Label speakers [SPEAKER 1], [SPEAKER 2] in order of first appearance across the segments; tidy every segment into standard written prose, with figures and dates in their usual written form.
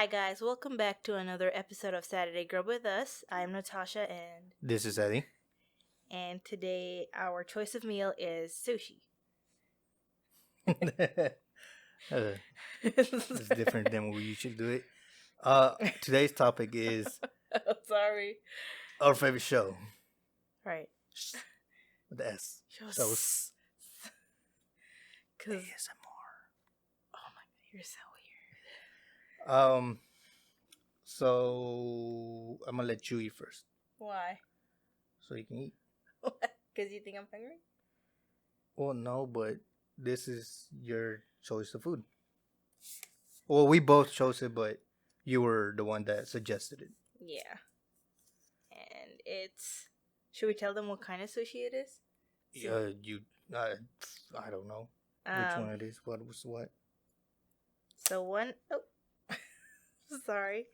[SPEAKER 1] Hi guys, welcome back to another episode of Saturday Grub with us. I'm Natasha
[SPEAKER 2] This is Eddie.
[SPEAKER 1] and today our choice of meal is sushi.
[SPEAKER 2] It's different than we usually do it. Today's topic is
[SPEAKER 1] I'm sorry.
[SPEAKER 2] our favorite show.
[SPEAKER 1] Right.
[SPEAKER 2] With the S.
[SPEAKER 1] Shows.
[SPEAKER 2] Shows.
[SPEAKER 1] Cause
[SPEAKER 2] ASMR.
[SPEAKER 1] oh my god, you're so weird.
[SPEAKER 2] So I'm gonna let you eat first,
[SPEAKER 1] Why?
[SPEAKER 2] so you can eat.
[SPEAKER 1] Because you think I'm hungry?
[SPEAKER 2] Well, no, but this is your choice of food. Well, we both chose it, but you were the one that suggested it.
[SPEAKER 1] Yeah. And it's. Should we tell them what kind of sushi it is?
[SPEAKER 2] I don't know which one it is. What was what?
[SPEAKER 1] So one oh sorry.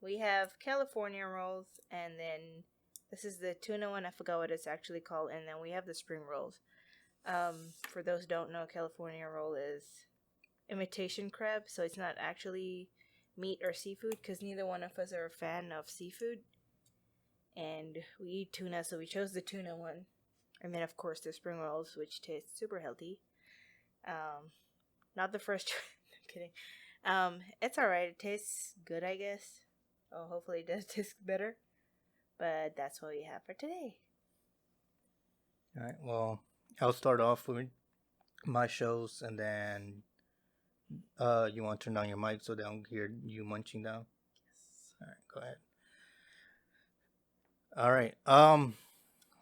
[SPEAKER 1] We have California rolls, and then this is the tuna one. I forgot what it's actually called, and then we have the spring rolls. For those who don't know, California roll is imitation crab, so it's not actually meat or seafood because neither one of us are a fan of seafood, and we eat tuna, so we chose the tuna one. And then of course the spring rolls, which taste super healthy. Not the first choice. I'm kidding. It's alright. It tastes good, I guess. Oh, hopefully it does taste better. But that's what we have for today.
[SPEAKER 2] All right. Well, I'll start off with my shows, and then you want to turn down your mic so they don't hear you munching down.
[SPEAKER 1] Yes.
[SPEAKER 2] All right, go ahead. All right.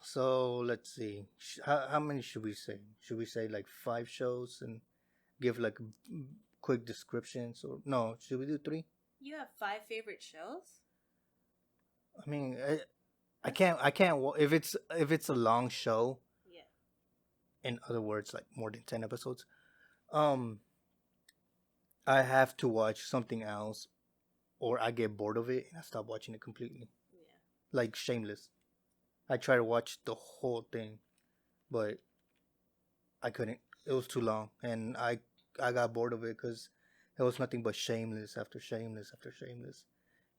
[SPEAKER 2] So let's see. How many should we say? Should we say like 5 shows and give like quick descriptions, or no? Should we do 3?
[SPEAKER 1] You have 5 favorite shows?
[SPEAKER 2] I mean, I can't. If it's a long show.
[SPEAKER 1] Yeah.
[SPEAKER 2] In other words, like more than 10 episodes. I have to watch something else, or I get bored of it and I stop watching it completely.
[SPEAKER 1] Yeah.
[SPEAKER 2] Like Shameless. I tried to watch the whole thing, but I couldn't. It was too long, and I got bored of it because it was nothing but Shameless after Shameless after Shameless,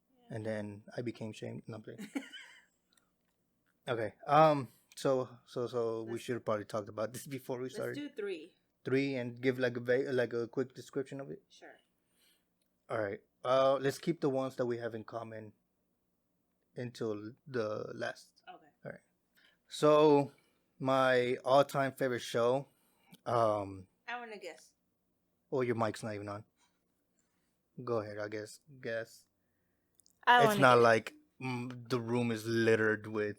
[SPEAKER 1] Yeah.
[SPEAKER 2] and then I became shamed. No, I'm playing. Okay. So we should have probably talked about this before we started.
[SPEAKER 1] Let's do 3.
[SPEAKER 2] 3 and give like a quick description of it.
[SPEAKER 1] Sure.
[SPEAKER 2] All right. Let's keep the ones that we have in common until the last.
[SPEAKER 1] Okay.
[SPEAKER 2] All right. So my all-time favorite show.
[SPEAKER 1] I want to guess.
[SPEAKER 2] Oh, your mic's not even on. Go ahead. I guess. Guess.
[SPEAKER 1] It's
[SPEAKER 2] not like the room is littered with.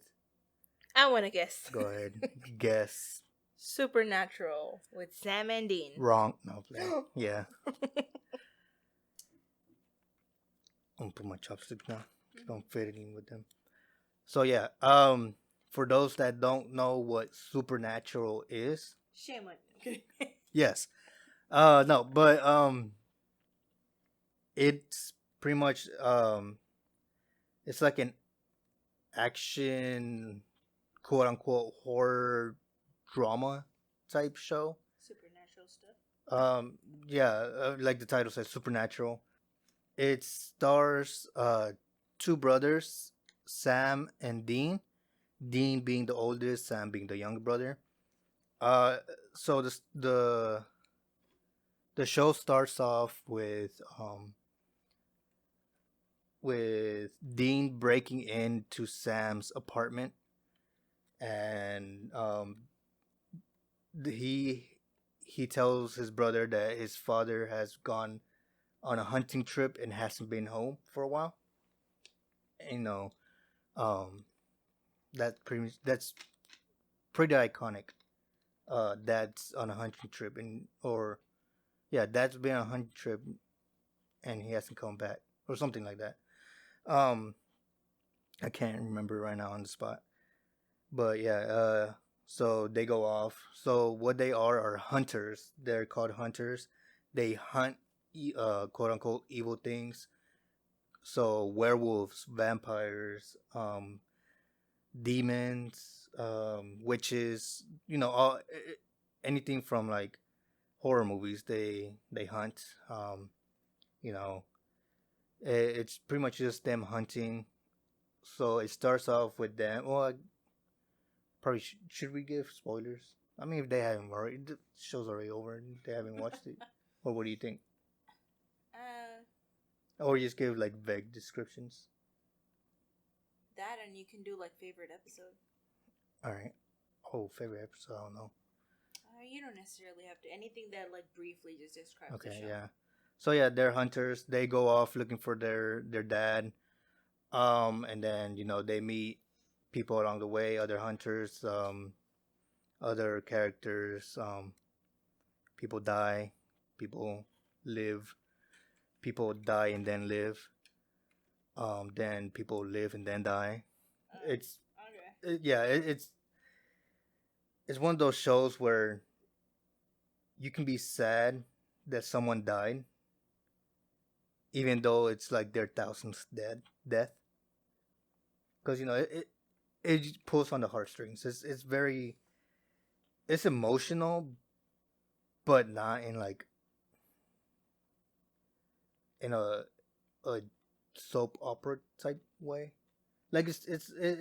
[SPEAKER 1] I want to guess.
[SPEAKER 2] Go ahead. Guess.
[SPEAKER 1] Supernatural with Sam and Dean.
[SPEAKER 2] Wrong. No, play. Yeah. I'm gonna put my chopsticks now. Keep on fitting with them. So yeah. For those that don't know what Supernatural is.
[SPEAKER 1] Shame on you.
[SPEAKER 2] Yes. No, but it's pretty much it's like an action, quote unquote, horror drama type show.
[SPEAKER 1] Supernatural stuff.
[SPEAKER 2] Yeah, like the title says, Supernatural. It stars 2 brothers, Sam and Dean. Dean being the oldest, Sam being the younger brother. So the show starts off with Dean breaking into Sam's apartment, and he tells his brother that his father has gone on a hunting trip and hasn't been home for a while. You know, that's pretty iconic. Dad's on a hunting trip, dad's been on a hunting trip and he hasn't come back, or something like that. I can't remember right now on the spot, but yeah. So they go off. So what they are hunters. They're called hunters. They hunt, quote unquote, evil things. So werewolves, vampires, demons, witches. All anything from like horror movies. They hunt. You know, It's pretty much just them hunting. So it starts off with them. Well, probably should we give spoilers? I mean, if they haven't already, the show's already over and they haven't watched it. Or what do you think?
[SPEAKER 1] Uh,
[SPEAKER 2] Or just give like vague descriptions.
[SPEAKER 1] that and you can do like favorite episode.
[SPEAKER 2] All right. Oh, favorite episode? I don't know.
[SPEAKER 1] You don't necessarily have to. Anything that like briefly just describes the
[SPEAKER 2] Okay,
[SPEAKER 1] show.
[SPEAKER 2] yeah. So yeah, they're hunters. They go off looking for their dad. And then they meet people along the way, other hunters, other characters. People die, people live, people die and then live. Then people live and then die. It's
[SPEAKER 1] Okay.
[SPEAKER 2] yeah, it's one of those shows where you can be sad that someone died, even though it's like their thousandth death, because it pulls on the heartstrings. It's very it's emotional, but not in like in a soap opera type way. Like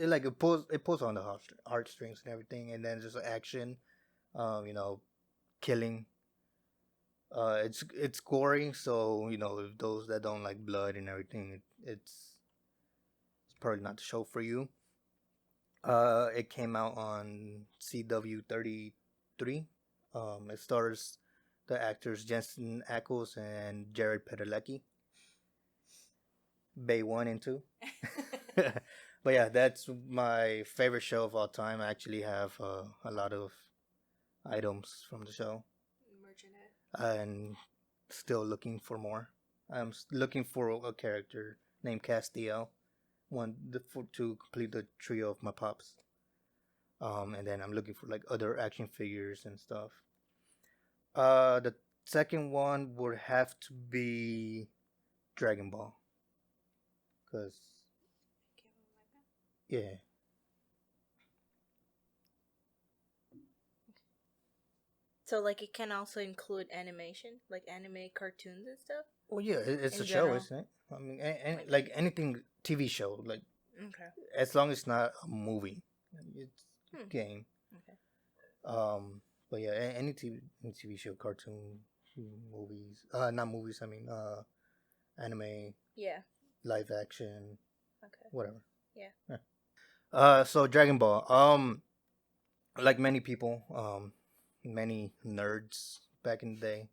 [SPEAKER 2] like it pulls on the heartstrings and everything, and then just action, you know, killing. It's gory, so if those that don't like blood and everything, it's probably not the show for you. It came out on CW33. It stars the actors Jensen Ackles and Jared Padalecki. Bay 1 and 2. But yeah, that's my favorite show of all time. I actually have a lot of items from the show
[SPEAKER 1] Merchandise.
[SPEAKER 2] and still looking for more. I'm looking for a character named Castiel, to complete the trio of my pops. And then I'm looking for like other action figures and stuff. The second one would have to be Dragon Ball, cause yeah.
[SPEAKER 1] So like it can also include animation, like anime cartoons and stuff.
[SPEAKER 2] Well, yeah, it's
[SPEAKER 1] In
[SPEAKER 2] a show,
[SPEAKER 1] general.
[SPEAKER 2] isn't it? I mean, like anything TV show, like
[SPEAKER 1] Okay.
[SPEAKER 2] as long as it's not a movie, it's
[SPEAKER 1] Hmm.
[SPEAKER 2] game.
[SPEAKER 1] Okay.
[SPEAKER 2] But yeah, any TV show, cartoon, movies, not movies. I mean, anime,
[SPEAKER 1] Yeah.
[SPEAKER 2] live action,
[SPEAKER 1] Okay.
[SPEAKER 2] whatever.
[SPEAKER 1] Yeah.
[SPEAKER 2] So Dragon Ball. Like many people, many nerds back in the day,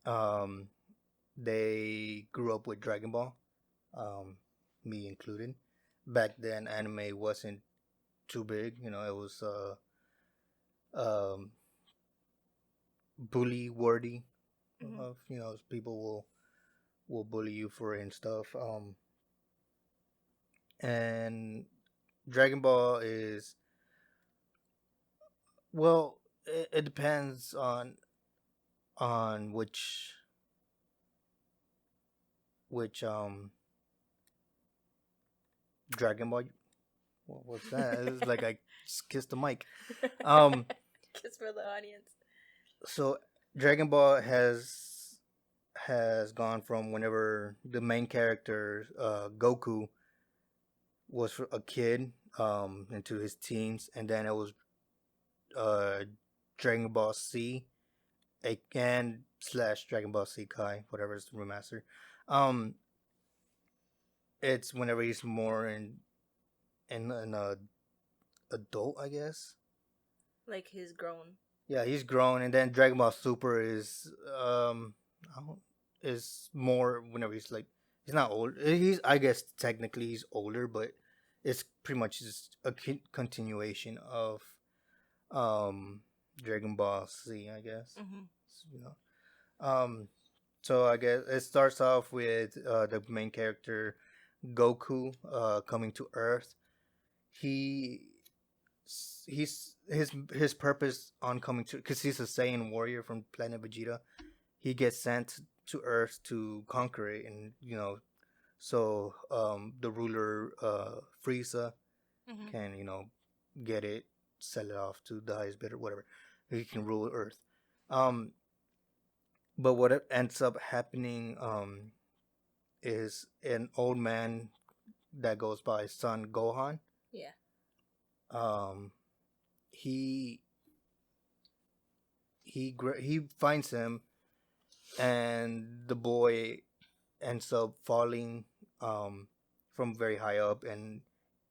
[SPEAKER 2] um, they grew up with Dragon Ball, me included. Back then, anime wasn't too big. It was um, bully worthy.
[SPEAKER 1] Mm-hmm.
[SPEAKER 2] Of people will bully you for it and stuff. And Dragon Ball is, well, it depends on which Dragon Ball. What's that? It was like I just kissed the mic. Um,
[SPEAKER 1] Kiss for the audience.
[SPEAKER 2] so Dragon Ball has gone from whenever the main character Goku was a kid into his teens, and then it was uh Dragon Ball C and slash Dragon Ball C Kai, whatever is the remaster. Um, it's whenever he's more in a adult, I guess.
[SPEAKER 1] Like he's grown.
[SPEAKER 2] Yeah, he's grown, and then Dragon Ball Super is more whenever he's like he's not old. He's I guess technically he's older, but it's pretty much just a continuation of um Dragon Ball Z, I guess.
[SPEAKER 1] Mm-hmm.
[SPEAKER 2] You know. So I guess it starts off with the main character Goku coming to Earth. He his purpose on coming to, because he's a Saiyan warrior from planet Vegeta. He gets sent to Earth to conquer it, and so the ruler Frieza
[SPEAKER 1] Mm-hmm.
[SPEAKER 2] can get it, sell it off to the highest bidder, whatever. He can rule Earth. But what ends up happening is an old man that goes by Son Gohan.
[SPEAKER 1] Yeah.
[SPEAKER 2] Um, he he finds him, and the boy ends up falling from very high up, and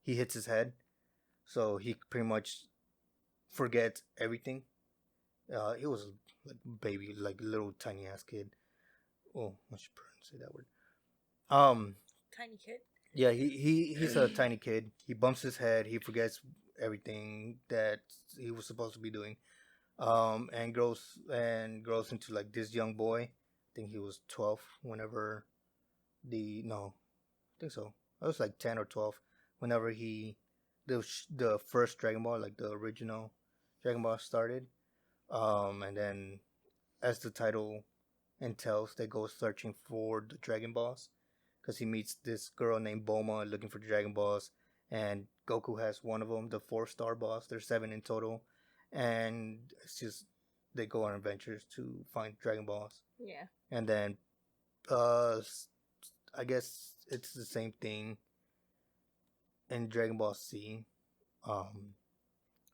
[SPEAKER 2] he hits his head, so he pretty much forgets everything. He was like baby, like little tiny ass kid. Oh, I should say that word.
[SPEAKER 1] Tiny kid.
[SPEAKER 2] Yeah, he's a tiny kid. He bumps his head. He forgets everything that he was supposed to be doing. And grows into like this young boy. I think he was 12 whenever I think so. I was like 10 or 12 whenever the first Dragon Ball, like the original Dragon Ball started. And then as the title entails, they go searching for the Dragon Balls because he meets this girl named Bulma looking for the Dragon Balls, and Goku has one of them, the 4-star boss. There's 7 in total, and it's just they go on adventures to find Dragon Balls.
[SPEAKER 1] Yeah.
[SPEAKER 2] And then, I guess it's the same thing in Dragon Ball Z.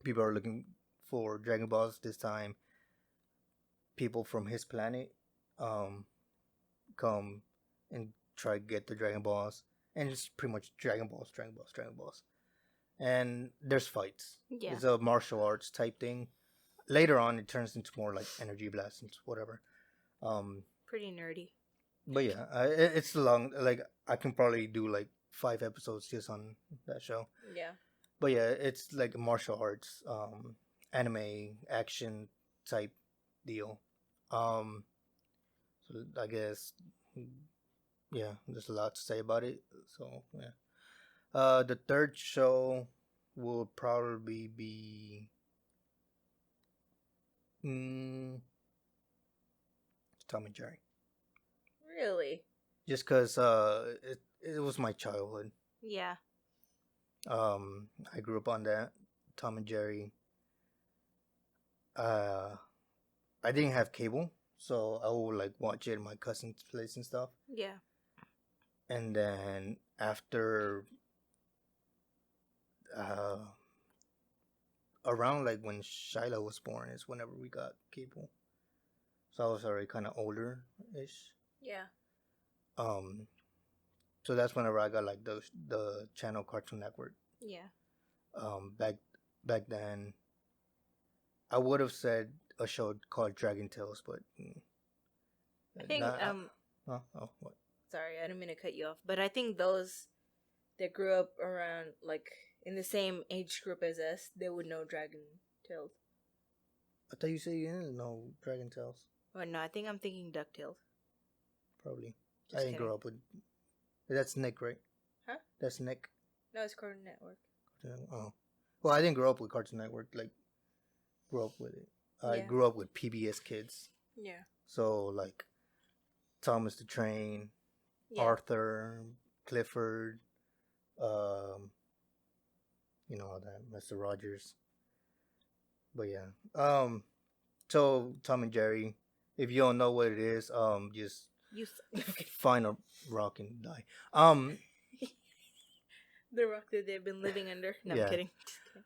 [SPEAKER 2] People are looking for Dragon Balls this time. People from his planet, come and try to get the Dragon Balls, and it's pretty much Dragon Balls, Dragon Balls, Dragon Balls, and there's fights.
[SPEAKER 1] Yeah.
[SPEAKER 2] It's a martial arts type thing. Later on, it turns into more like energy blasts and whatever.
[SPEAKER 1] Pretty nerdy.
[SPEAKER 2] But yeah, it's long. Like I can probably do like 5 episodes just on that show.
[SPEAKER 1] Yeah.
[SPEAKER 2] But yeah, it's like martial arts, anime action type deal. So I guess, yeah, there's a lot to say about it. So yeah, the third show will probably be Tom and Jerry.
[SPEAKER 1] Really?
[SPEAKER 2] Just because it was my childhood.
[SPEAKER 1] Yeah.
[SPEAKER 2] I grew up on that Tom and Jerry. I didn't have cable, so I would like watch it at my cousin's place and stuff.
[SPEAKER 1] Yeah.
[SPEAKER 2] And then after, around like when Shiloh was born is whenever we got cable. So I was already kind of older ish.
[SPEAKER 1] Yeah.
[SPEAKER 2] So that's whenever I got like the channel Cartoon Network.
[SPEAKER 1] Yeah.
[SPEAKER 2] Back then, I would have said a show called Dragon Tales, but
[SPEAKER 1] I think
[SPEAKER 2] what?
[SPEAKER 1] sorry, I didn't mean to cut you off, but I think those that grew up around like in the same age group as us, they would know Dragon Tales.
[SPEAKER 2] I thought you said you didn't know Dragon Tales.
[SPEAKER 1] Oh no, I think I'm thinking DuckTales.
[SPEAKER 2] Probably.
[SPEAKER 1] Just
[SPEAKER 2] I didn't
[SPEAKER 1] kidding.
[SPEAKER 2] grow up with. That's Nick, right?
[SPEAKER 1] Huh?
[SPEAKER 2] That's Nick.
[SPEAKER 1] No, it's Cartoon Network.
[SPEAKER 2] Oh, well, I didn't grow up with Cartoon Network. Like, grew up with it. I
[SPEAKER 1] Yeah.
[SPEAKER 2] grew up with PBS Kids.
[SPEAKER 1] Yeah.
[SPEAKER 2] So like, Thomas the Train,
[SPEAKER 1] Yeah.
[SPEAKER 2] Arthur, Clifford, all that, Mr. Rogers. But yeah, so Tom and Jerry. If you don't know what it is, just
[SPEAKER 1] You.
[SPEAKER 2] find a rock and die.
[SPEAKER 1] The rock that they've been living under. No,
[SPEAKER 2] Yeah.
[SPEAKER 1] I'm kidding. Just kidding.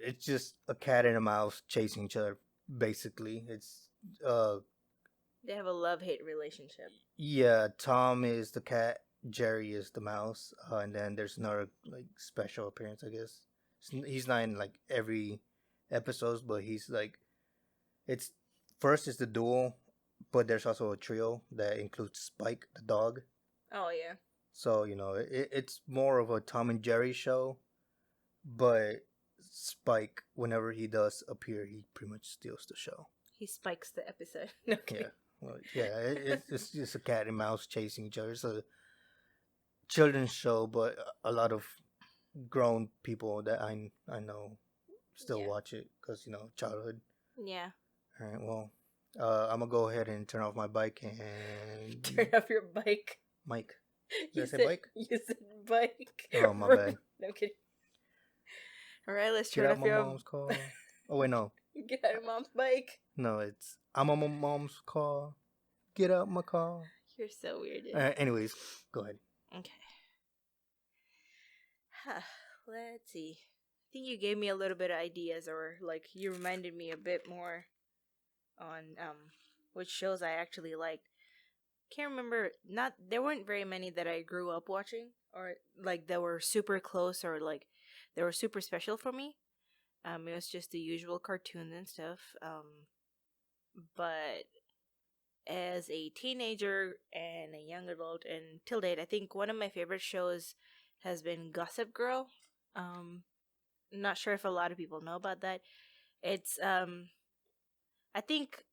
[SPEAKER 2] It's just a cat and a mouse chasing each other. Basically, it's
[SPEAKER 1] They have a love-hate relationship.
[SPEAKER 2] yeah. Tom is the cat, Jerry is the mouse, and then there's another like special appearance. I guess he's not in like every episodes, but he's like, it's first is the duel, but there's also a trio that includes Spike the dog.
[SPEAKER 1] Oh yeah.
[SPEAKER 2] So it's more of a Tom and Jerry show, but Spike, whenever he does appear, he pretty much steals the show.
[SPEAKER 1] He spikes the episode. Okay.
[SPEAKER 2] Yeah, well, yeah, it's just a cat and mouse chasing each other. It's a children's show, but a lot of grown people that I know still
[SPEAKER 1] Yeah.
[SPEAKER 2] watch it because childhood.
[SPEAKER 1] Yeah.
[SPEAKER 2] All right, well, I'm gonna go ahead and turn off my bike and
[SPEAKER 1] Turn off your bike.
[SPEAKER 2] Mike.
[SPEAKER 1] You
[SPEAKER 2] I say
[SPEAKER 1] said
[SPEAKER 2] bike?
[SPEAKER 1] You said bike.
[SPEAKER 2] Oh, my bad.
[SPEAKER 1] No, I'm kidding. All right, let's
[SPEAKER 2] Get
[SPEAKER 1] turn
[SPEAKER 2] out
[SPEAKER 1] off
[SPEAKER 2] my
[SPEAKER 1] your.
[SPEAKER 2] mom's car. Oh wait, no,
[SPEAKER 1] Get out of mom's bike.
[SPEAKER 2] no, it's I'm on my mom's car. Get out my car.
[SPEAKER 1] You're so weird.
[SPEAKER 2] Anyways, go ahead.
[SPEAKER 1] Okay. Let's see. I think you gave me a little bit of ideas, or like you reminded me a bit more on which shows I actually liked. Can't remember. Not there weren't very many that I grew up watching, or like that were super close, or like they were super special for me. It was just the usual cartoons and stuff. But as a teenager and a young adult and till date, I think one of my favorite shows has been Gossip Girl. Not sure if a lot of people know about that. It's I think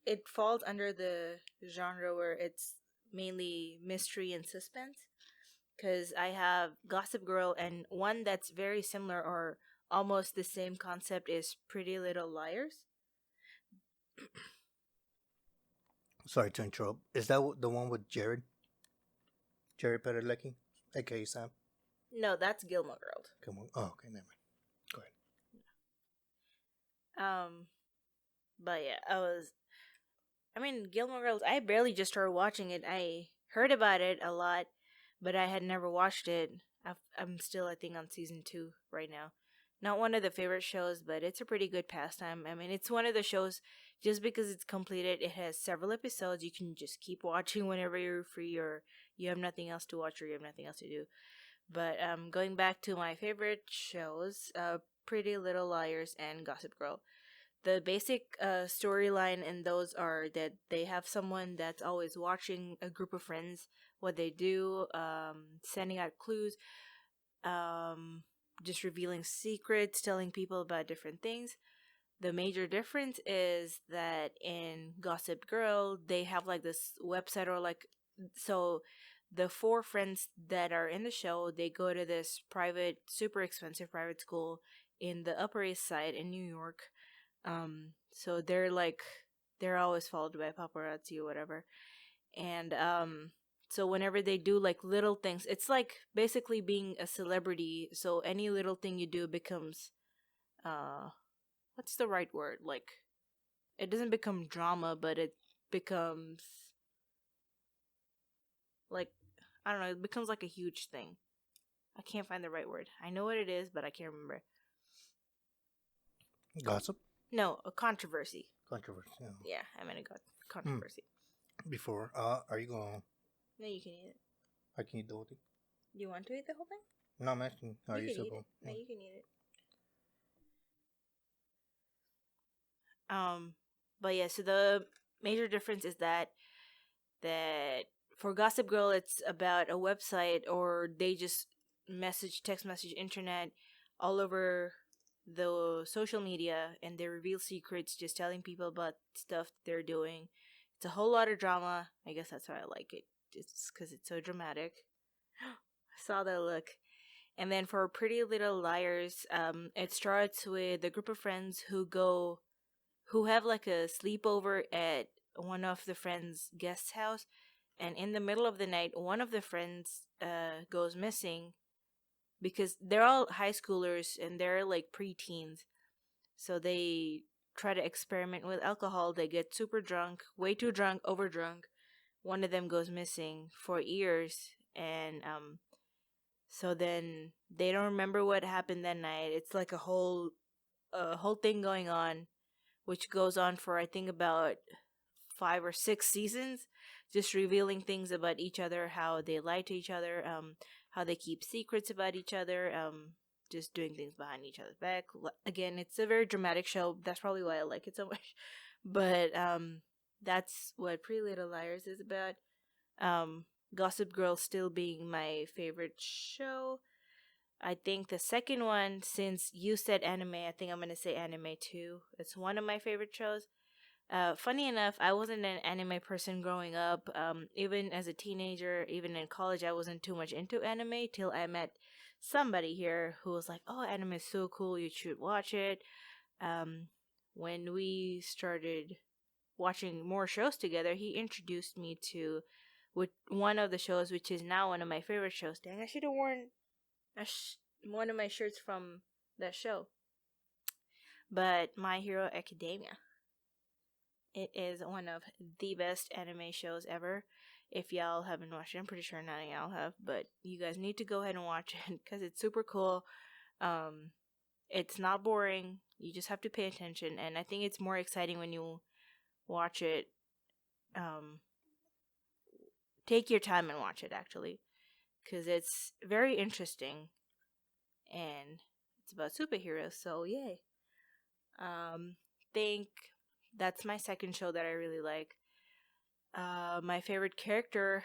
[SPEAKER 1] it falls under the genre where it's mainly mystery and suspense. Because I have Gossip Girl, and one that's very similar or almost the same concept is Pretty Little Liars.
[SPEAKER 2] Sorry to interrupt. Is that the one with Jared? Jared Padalecki, aka Sam.
[SPEAKER 1] No, that's Gilmore Girls.
[SPEAKER 2] Come on. Oh, okay, never mind. Go ahead.
[SPEAKER 1] But yeah, I mean, Gilmore Girls, I barely just started watching it. I heard about it a lot, but I had never watched it. I'm still, I think, on season 2 right now. Not one of the favorite shows, but it's a pretty good pastime. I mean, it's one of the shows, just because it's completed, it has several episodes. You can just keep watching whenever you're free, or you have nothing else to watch, or you have nothing else to do. But going back to my favorite shows, Pretty Little Liars and Gossip Girl. The basic storyline in those are that they have someone that's always watching a group of friends, what they do, sending out clues, just revealing secrets, telling people about different things. The major difference is that in Gossip Girl, they have like this website, or like, so the 4 friends that are in the show, they go to this private, super expensive private school in the Upper East Side in New York. So they're always followed by paparazzi or whatever. And so whenever they do like little things, it's like basically being a celebrity. So any little thing you do becomes what's the right word? Like, it doesn't become drama, but it becomes like, I don't know, it becomes like a huge thing. I can't find the right word. I know what it is, but I can't remember.
[SPEAKER 2] Gossip?
[SPEAKER 1] No, a controversy.
[SPEAKER 2] Controversy.
[SPEAKER 1] Yeah, I meant a controversy.
[SPEAKER 2] Before, are you going?
[SPEAKER 1] No, you can eat it.
[SPEAKER 2] I can eat the whole thing.
[SPEAKER 1] You want to eat the whole thing?
[SPEAKER 2] No, I'm asking. Are you still
[SPEAKER 1] eat
[SPEAKER 2] going?
[SPEAKER 1] it. No, you can eat it. But yeah, so the major difference is that for Gossip Girl, it's about a website, or they just text message, internet, all over the social media, and they reveal secrets, just telling people about stuff they're doing. It's a whole lot of drama. I guess that's why I like it. It's because it's so dramatic. I saw that look. And then for Pretty Little Liars, it starts with a group of friends who have like a sleepover at one of the friends' guest house, and in the middle of the night, one of the friends goes missing, because they're all high schoolers and they're like preteens, so they try to experiment with alcohol. They get super drunk, way too drunk, over drunk. One of them goes missing for years, and so then they don't remember what happened that night. It's like a whole thing going on, which goes on for, I think, about 5 or 6 seasons, just revealing things about each other, how they lie to each other, how they keep secrets about each other, just doing things behind each other's back. Again, it's a very dramatic show. That's probably why I like it so much. But that's what Pretty Little Liars is about. Gossip Girl still being my favorite show. I think the second one, since you said anime, I think I'm going to say anime too. It's one of my favorite shows. Funny enough, I wasn't an anime person growing up. Even as a teenager, even in college, I wasn't too much into anime till I met somebody here who was like, "Oh, anime is so cool, you should watch it." When we started watching more shows together, he introduced me to one of the shows, which is now one of my favorite shows. Dang, I should have worn one of my shirts from that show. But My Hero Academia. It is one of the best anime shows ever. If y'all haven't watched it, I'm pretty sure none of y'all have, but you guys need to go ahead and watch it because it's super cool. It's not boring. You just have to pay attention, and I think it's more exciting when you watch it. Take your time and watch it actually, because it's very interesting, and it's about superheroes. So yay! Think that's my second show that I really like. My favorite character,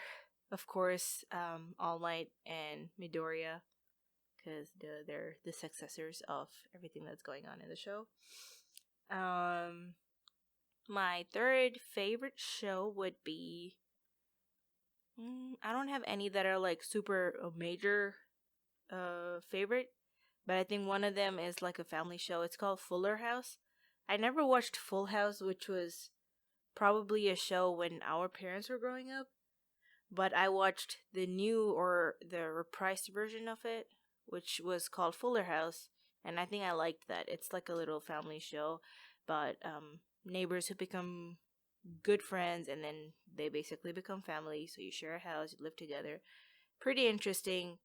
[SPEAKER 1] of course, All Might and Midoriya, because they're the successors of everything that's going on in the show. My third favorite show would be. I don't have any that are like super major favorite, but I think one of them is like a family show. It's called Fuller House. I never watched Full House, which was probably a show when our parents were growing up, but I watched the new or the reprised version of it, which was called Fuller House, and I think I liked that. It's like a little family show, but neighbors who become good friends and then they basically become family, so you share a house, you live together. Pretty interesting.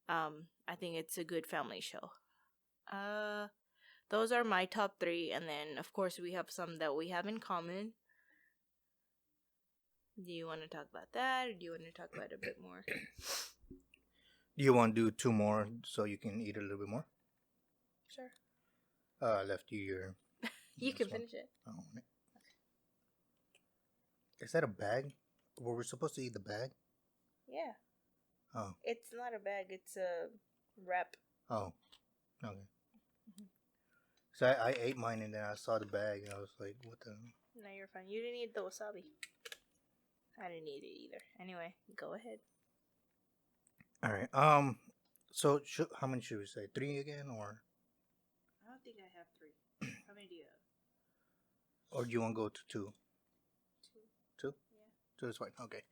[SPEAKER 1] I think it's a good family show. Those are my top 3, and then of course we have some that we have in common. Do you want to talk about that, or do you want to talk about it a bit more?
[SPEAKER 2] Do you want to do 2 more so you can eat a little bit more?
[SPEAKER 1] Sure.
[SPEAKER 2] I left you your.
[SPEAKER 1] You can finish it.
[SPEAKER 2] Oh, okay. Is that a bag? Were we supposed to eat the bag?
[SPEAKER 1] Yeah.
[SPEAKER 2] Oh.
[SPEAKER 1] It's not a bag, it's a wrap.
[SPEAKER 2] Oh. Okay. Mm-hmm. So I ate mine and then I saw the bag and I was like, what the?
[SPEAKER 1] No, you're fine. You didn't eat the wasabi. I didn't eat it either. Anyway, go ahead.
[SPEAKER 2] All right. So how many should we say? 3 again, or?
[SPEAKER 1] I don't think I have 3. How many do you have?
[SPEAKER 2] Or do you want to go to 2? 2? Yeah. 2 is fine. Okay.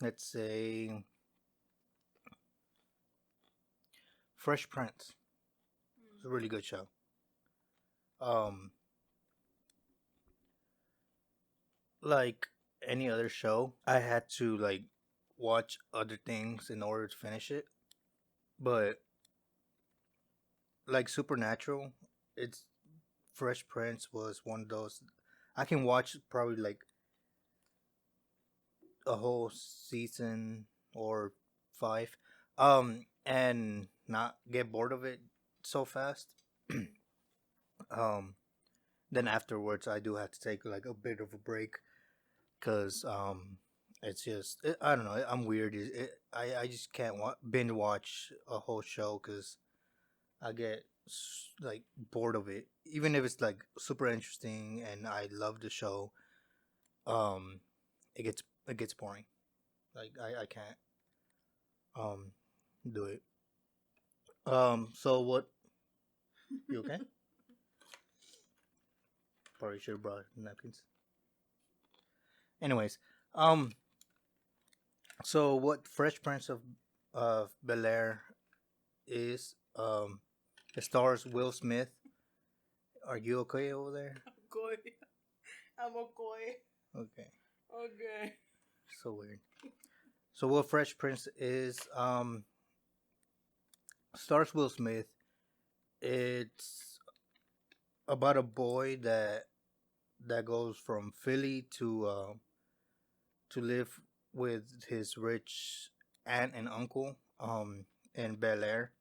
[SPEAKER 2] Let's say Fresh Prince. It's a really good show. Like any other show, I had to like watch other things in order to finish it. But like Supernatural, it's Fresh Prince was one of those I can watch probably like a whole season or 5 and not get bored of it so fast. Then afterwards I do have to take like a bit of a break because it's just I don't know, I'm weird. I just can't binge watch a whole show because I get like bored of it, even if it's like super interesting and I love the show. It gets boring. Like I can't do it. So what? You okay? Probably should have brought napkins. Anyways, so what Fresh Prince of Bel Air is? It stars Will Smith. Are you okay over there?
[SPEAKER 1] I'm good. I'm okay.
[SPEAKER 2] Okay.
[SPEAKER 1] Okay.
[SPEAKER 2] So weird. So what Fresh Prince is? Stars Will Smith. It's about a boy that goes from Philly to live with his rich aunt and uncle in Bel Air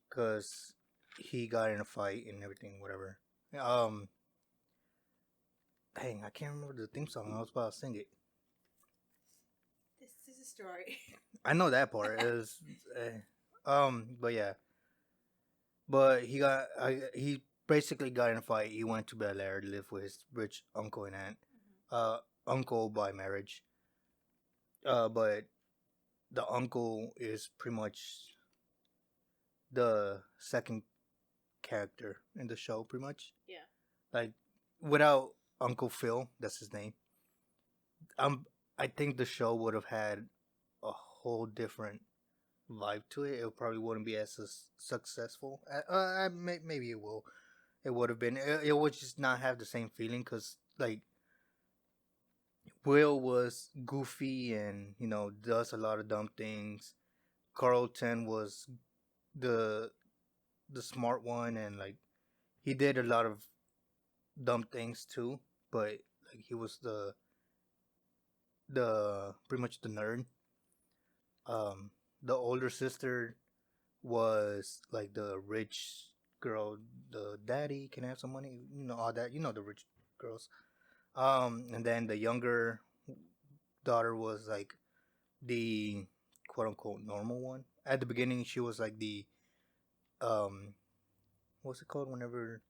[SPEAKER 2] because he got in a fight and everything, whatever. Dang, I can't remember the theme song. I was about to sing it.
[SPEAKER 1] This is a story.
[SPEAKER 2] I know that part. It was, but yeah. But he basically got in a fight. He went to Bel Air to live with his rich uncle and aunt. Uncle by marriage. But the uncle is pretty much the second character in the show, pretty much.
[SPEAKER 1] Yeah.
[SPEAKER 2] Like without Uncle Phil, that's his name. I think the show would have had a whole different vibe to it. It probably wouldn't be as successful. Maybe it will. It would have been. It would just not have the same feeling because like Will was goofy and does a lot of dumb things. Carlton was the the smart one, and like he did a lot of dumb things too, but like he was the pretty much the nerd. Um, the older sister was like the rich girl. The daddy can I have some money, all that. The rich girls. And then the younger daughter was like the quote unquote normal one. At the beginning, she was like the um, what's it called? Whenever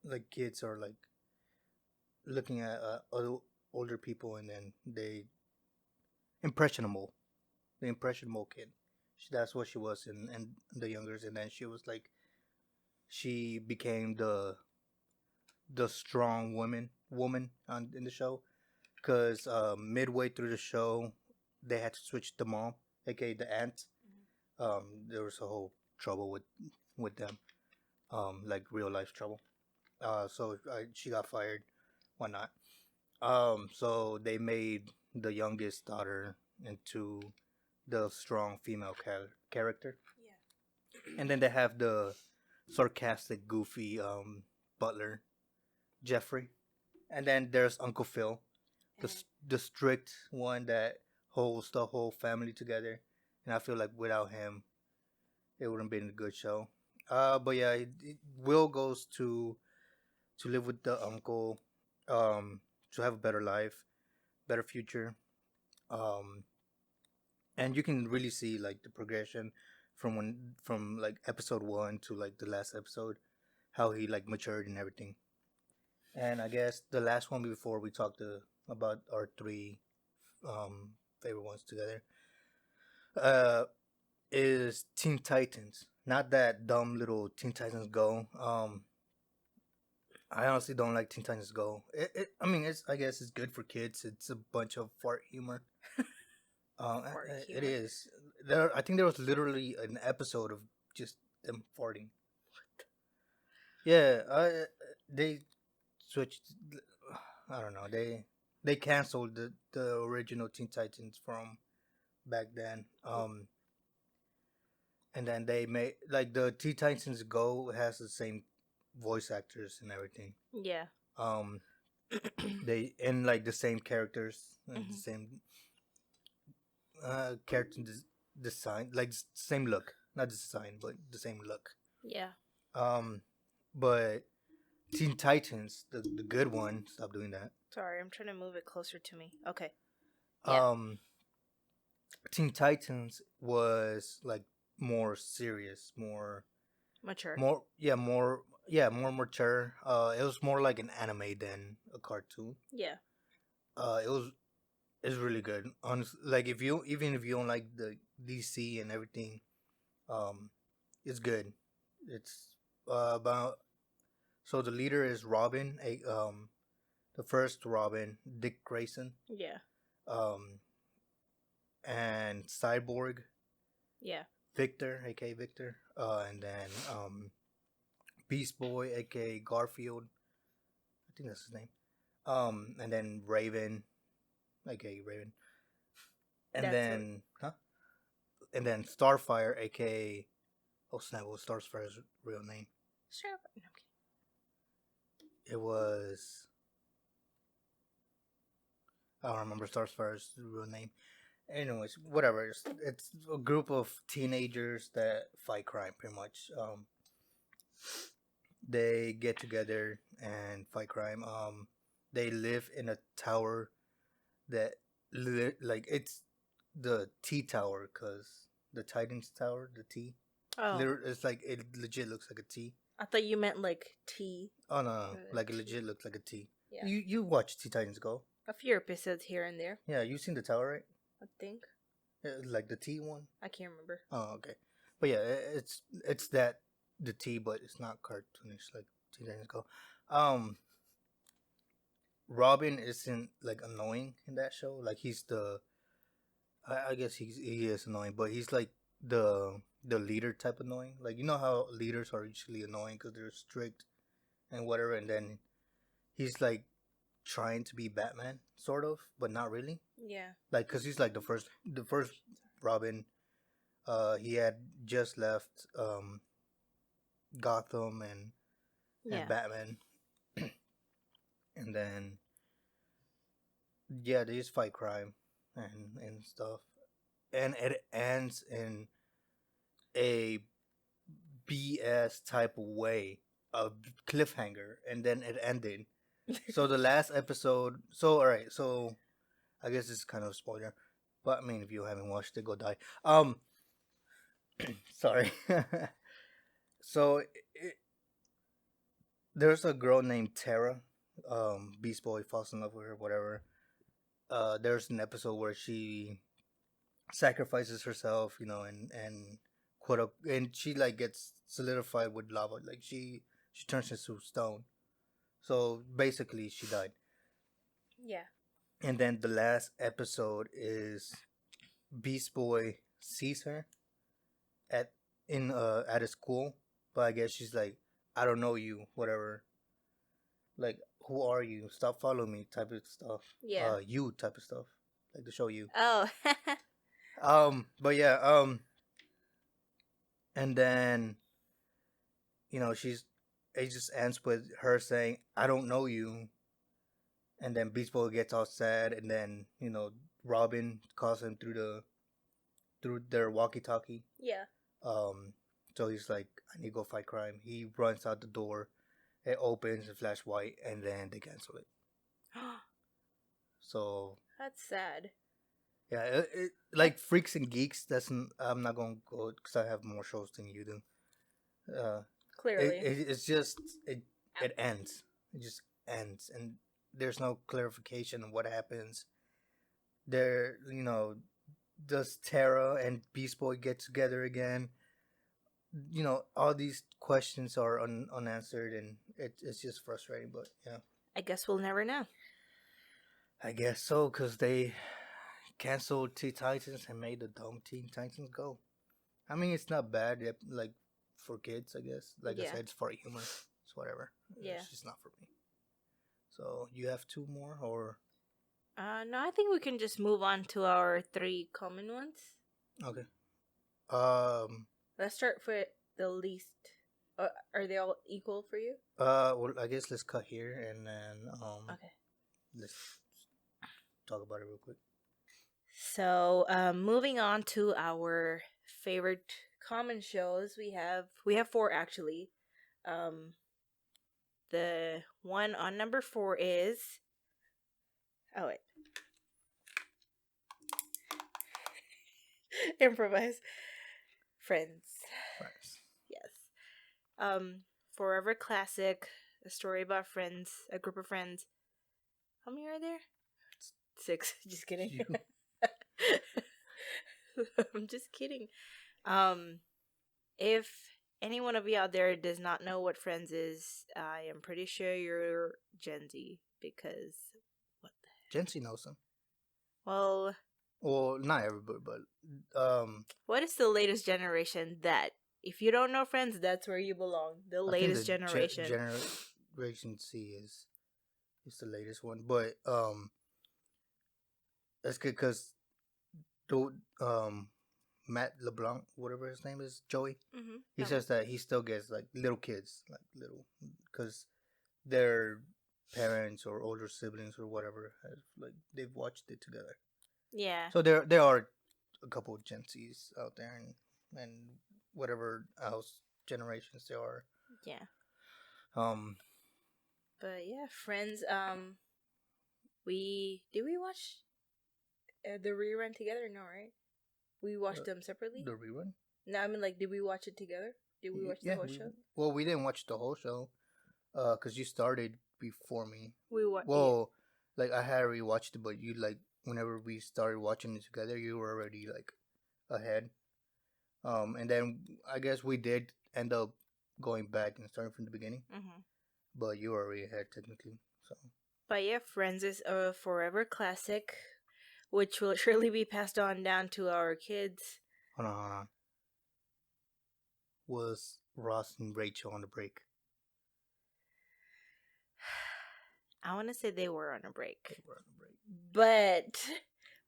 [SPEAKER 2] like kids are like looking at other older people, and then they impressionable, the impressionable kid. That's what she was in the youngers, and then she was like she became the strong woman in the show, because midway through the show they had to switch the mom, aka the aunt. There was a whole trouble with them, like real life trouble. So she got fired, whatnot. So they made the youngest daughter into the strong female character,
[SPEAKER 1] Yeah.
[SPEAKER 2] and then they have the sarcastic, goofy butler Jeffrey, and then there's Uncle Phil, the strict one that holds the whole family together. And I feel like without him, it wouldn't been a good show. But yeah, Will goes to live with the uncle, um, to have a better life, better future. Um, and you can really see like the progression from like episode one to like the last episode, how he like matured and everything. And I guess the last one before we talked about our three um, favorite ones together, uh, is Teen Titans. Not that dumb little Teen Titans Go. I honestly don't like Teen Titans Go. I mean, I guess it's good for kids. It's a bunch of fart humor. It is. I think there was literally an episode of just them farting. Yeah, they switched. I don't know. They canceled the original Teen Titans from back then. And then they made like the Teen Titans Go has the same voice actors and everything.
[SPEAKER 1] Yeah.
[SPEAKER 2] Um, they and like the same characters and the same character design, like same look, not design, but the same look.
[SPEAKER 1] Yeah.
[SPEAKER 2] But Teen Titans, the good one, stop doing that.
[SPEAKER 1] Sorry, I'm trying to move it closer to me. Okay.
[SPEAKER 2] Yeah. Teen Titans was like more serious, more
[SPEAKER 1] mature,
[SPEAKER 2] more mature. It was more like an anime than a cartoon.
[SPEAKER 1] Yeah.
[SPEAKER 2] It's really good. Honestly, like if you don't like the DC and everything, it's good. It's about so the leader is Robin, the first Robin, Dick Grayson.
[SPEAKER 1] Yeah.
[SPEAKER 2] And Cyborg.
[SPEAKER 1] Yeah.
[SPEAKER 2] Victor, aka Victor, and then Beast Boy, aka Garfield. I think that's his name. And then Raven, aka Raven. And then and then Starfire, aka snap! What was Starfire's real name?
[SPEAKER 1] Starfire.
[SPEAKER 2] It was. I don't remember Starfire's real name. Anyways, whatever. It's a group of teenagers that fight crime, pretty much. They get together and fight crime. They live in a tower that, like, it's the T Tower, because the Titans Tower, the T.
[SPEAKER 1] Oh.
[SPEAKER 2] It's like, it legit looks like a T.
[SPEAKER 1] I thought you meant like T.
[SPEAKER 2] Oh, no. Like, it legit looks like a T.
[SPEAKER 1] Yeah.
[SPEAKER 2] You watch Teen Titans Go?
[SPEAKER 1] A few episodes here and there.
[SPEAKER 2] Yeah, you've seen the tower, right?
[SPEAKER 1] I think.
[SPEAKER 2] Like the T one?
[SPEAKER 1] I can't remember.
[SPEAKER 2] Oh, okay. But yeah, it's that the T, but it's not cartoonish like Teen Titans Go. Robin isn't like annoying in that show. Like he's I guess he is annoying, but he's like the leader type annoying. Like you know how leaders are usually annoying because they're strict and whatever, and then he's like trying to be Batman, sort of, but not really.
[SPEAKER 1] Yeah.
[SPEAKER 2] Like, cause he's like the first Robin. He had just left Gotham and
[SPEAKER 1] Yeah.
[SPEAKER 2] Batman, and then yeah, they just fight crime and stuff, and it ends in a BS type of way, a cliffhanger, and then it ended. So the last episode. So all right. So I guess it's kind of a spoiler, but I mean, if you haven't watched it, go die. Sorry. So there's a girl named Tara. Beast Boy falls in love with her, whatever. There's an episode where she sacrifices herself, and quote and she like gets solidified with lava, like she turns into stone. So basically, she died.
[SPEAKER 1] Yeah.
[SPEAKER 2] And then the last episode is Beast Boy sees her at at a school, but I guess she's like, I don't know you, whatever. Like, who are you? Stop following me, type of stuff.
[SPEAKER 1] Yeah.
[SPEAKER 2] You type of stuff, like to show you.
[SPEAKER 1] Oh.
[SPEAKER 2] But yeah, and then she's it just ends with her saying, I don't know you, and then Beast Boy gets all sad, and then Robin calls him through their walkie-talkie.
[SPEAKER 1] Yeah.
[SPEAKER 2] So he's like, I need to go fight crime. He runs out the door. It opens and flash white, and then they cancel it. So
[SPEAKER 1] That's sad.
[SPEAKER 2] yeah, like Freaks and Geeks. I'm not gonna go because I have more shows than you do.
[SPEAKER 1] Clearly.
[SPEAKER 2] It's just it ends. It just ends, and there's no clarification of what happens. Does Tara and Beast Boy get together again? All these questions are unanswered, and it's just frustrating. But yeah,
[SPEAKER 1] I guess we'll never know.
[SPEAKER 2] I guess so, because they canceled Teen Titans and made the dumb Teen Titans go. I mean, it's not bad, like for kids, I guess. Like I said, it's for humor. It's whatever.
[SPEAKER 1] Yeah.
[SPEAKER 2] It's just not for me. So you have two more, or?
[SPEAKER 1] No, I think we can just move on to our 3 common ones.
[SPEAKER 2] Okay.
[SPEAKER 1] Let's start with the least. Are they all equal for you?
[SPEAKER 2] Well, I guess let's cut here and then
[SPEAKER 1] Okay.
[SPEAKER 2] let's talk about it real quick.
[SPEAKER 1] So, moving on to our favorite common shows, we have 4 actually. The one on number 4 is. Oh wait. Improvise. Friends. Yes. Forever classic. A story about friends. A group of friends. How many are there? 6. Just kidding. I'm just kidding. If any one of you out there does not know what Friends is, I am pretty sure you're Gen Z, because what the heck?
[SPEAKER 2] Gen Z knows them.
[SPEAKER 1] Well,
[SPEAKER 2] not everybody, but
[SPEAKER 1] what is the latest generation that if you don't know Friends, that's where you belong? The latest generation.
[SPEAKER 2] Generation C is the latest one, but that's good because Matt LeBlanc, whatever his name is, Joey.
[SPEAKER 1] Mm-hmm.
[SPEAKER 2] He says that he still gets like little kids, because their parents or older siblings or whatever they've watched it together.
[SPEAKER 1] Yeah.
[SPEAKER 2] So there are a couple of Gen Zs out there, and whatever else generations there are.
[SPEAKER 1] Yeah. But yeah, Friends. Did we watch the rerun together? No, right? We watched them separately.
[SPEAKER 2] The rerun?
[SPEAKER 1] No, I mean, like, did we watch it together? Did we watch the whole show?
[SPEAKER 2] Well, we didn't watch the whole show, because you started before me. Like I had already watched it, but you whenever we started watching it together, you were already ahead. And then I guess we did end up going back and starting from the beginning.
[SPEAKER 1] Mm-hmm.
[SPEAKER 2] But you were already ahead technically, so.
[SPEAKER 1] But yeah, Friends is a forever classic, which will surely be passed on down to our kids.
[SPEAKER 2] Hold on. Was Ross and Rachel on the break?
[SPEAKER 1] I want to say they were on a break.
[SPEAKER 2] They were on a break.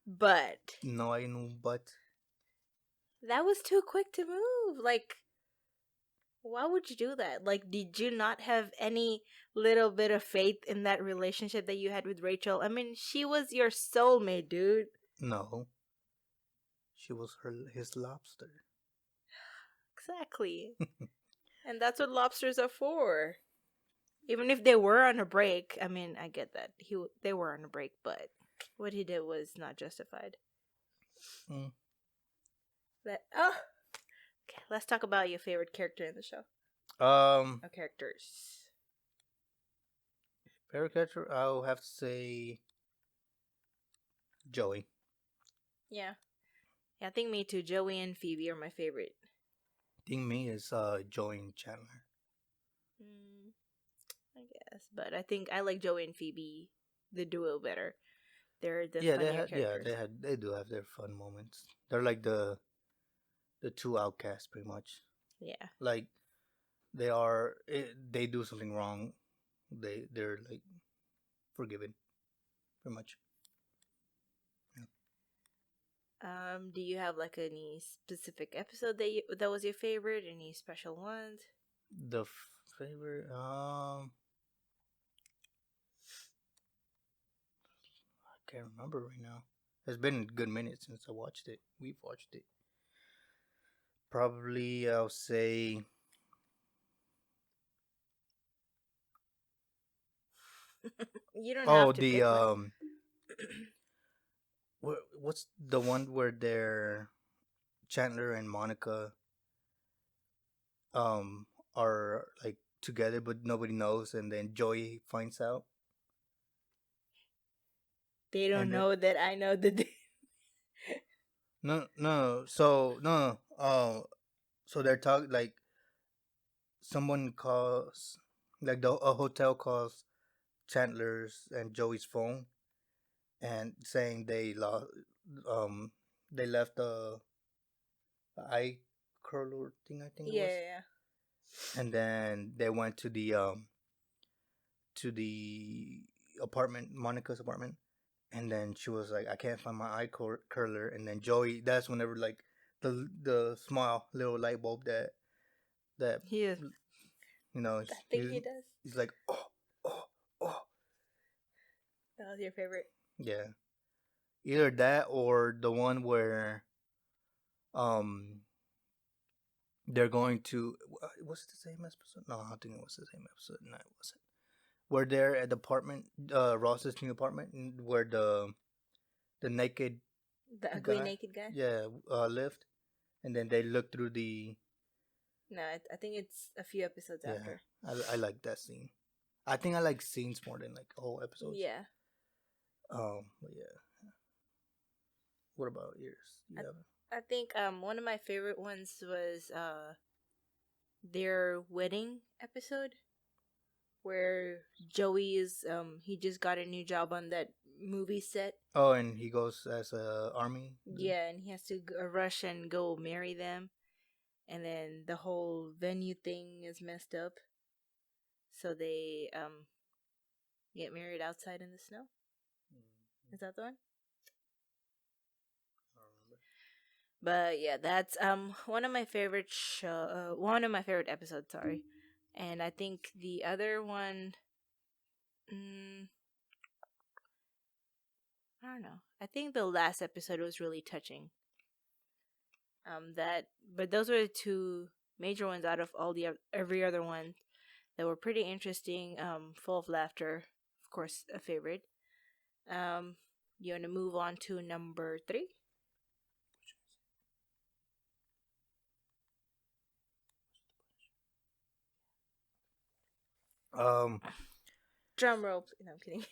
[SPEAKER 1] But
[SPEAKER 2] No, I know, but
[SPEAKER 1] that was too quick to move. Like, why would you do that? Like, did you not have any little bit of faith in that relationship that you had with Rachel? I mean, she was your soulmate, dude.
[SPEAKER 2] no, she was his lobster.
[SPEAKER 1] Exactly. And that's what lobsters are for. Even if they were on a break, I mean, I get that they were on a break, but what he did was not justified.
[SPEAKER 2] Mm.
[SPEAKER 1] Okay, let's talk about your favorite character in the show. Or characters.
[SPEAKER 2] Favorite character, I'll have to say Joey.
[SPEAKER 1] Yeah, I think me too. Joey and Phoebe are my favorite.
[SPEAKER 2] I think me is Joey and Chandler.
[SPEAKER 1] I guess, but I think I like Joey and Phoebe, the duo, better. They're the
[SPEAKER 2] Yeah,
[SPEAKER 1] funnier characters.
[SPEAKER 2] they do have their fun moments. They're like the two outcasts, pretty much.
[SPEAKER 1] Yeah.
[SPEAKER 2] Like they do something wrong, they're like forgiven, pretty much.
[SPEAKER 1] Do you have like any specific episode that was your favorite? Any special ones?
[SPEAKER 2] The favorite, I can't remember right now. It's been a good minute since I watched it. We've watched it. Probably, I'll say.
[SPEAKER 1] You don't have to
[SPEAKER 2] The
[SPEAKER 1] pick one.
[SPEAKER 2] what's the one where they're Chandler and Monica are like together but nobody knows, and then Joey finds out.
[SPEAKER 1] They don't
[SPEAKER 2] And
[SPEAKER 1] know that I know that they...
[SPEAKER 2] no. So they're talking like someone calls, like a hotel calls Chandler's and Joey's phone, and saying they left the eye curler thing, I think it was.
[SPEAKER 1] Yeah.
[SPEAKER 2] And then they went to the apartment, Monica's apartment, and then she was like, I can't find my eye curler. And then Joey, that's whenever like the small little light bulb that
[SPEAKER 1] He is.
[SPEAKER 2] you know,
[SPEAKER 1] I think he does.
[SPEAKER 2] he's like, oh.
[SPEAKER 1] That was your favorite.
[SPEAKER 2] Yeah, either that or the one where they're going to, was it the same episode? No, I don't think it was the same episode. No, it wasn't. Where they're at the apartment, Ross's new apartment, where the naked,
[SPEAKER 1] the ugly naked guy.
[SPEAKER 2] Yeah, lived, and then they look through the.
[SPEAKER 1] No, I think it's a few episodes after.
[SPEAKER 2] I like that scene. I think I like scenes more than like whole episodes.
[SPEAKER 1] Yeah.
[SPEAKER 2] But yeah. What about yours?
[SPEAKER 1] I think one of my favorite ones was their wedding episode, where Joey is he just got a new job on that movie set.
[SPEAKER 2] Oh, and he goes as a army.
[SPEAKER 1] Yeah, and he has to rush and go marry them, and then the whole venue thing is messed up, so they get married outside in the snow. Is that the one? But yeah, that's one of my favorite one of my favorite episodes. Sorry, and I think the other one, I don't know. I think the last episode was really touching. But those were the two major ones out of all the every other one that were pretty interesting. Full of laughter, of course, a favorite. You want to move on to number 3? Drum roll. No, I'm kidding.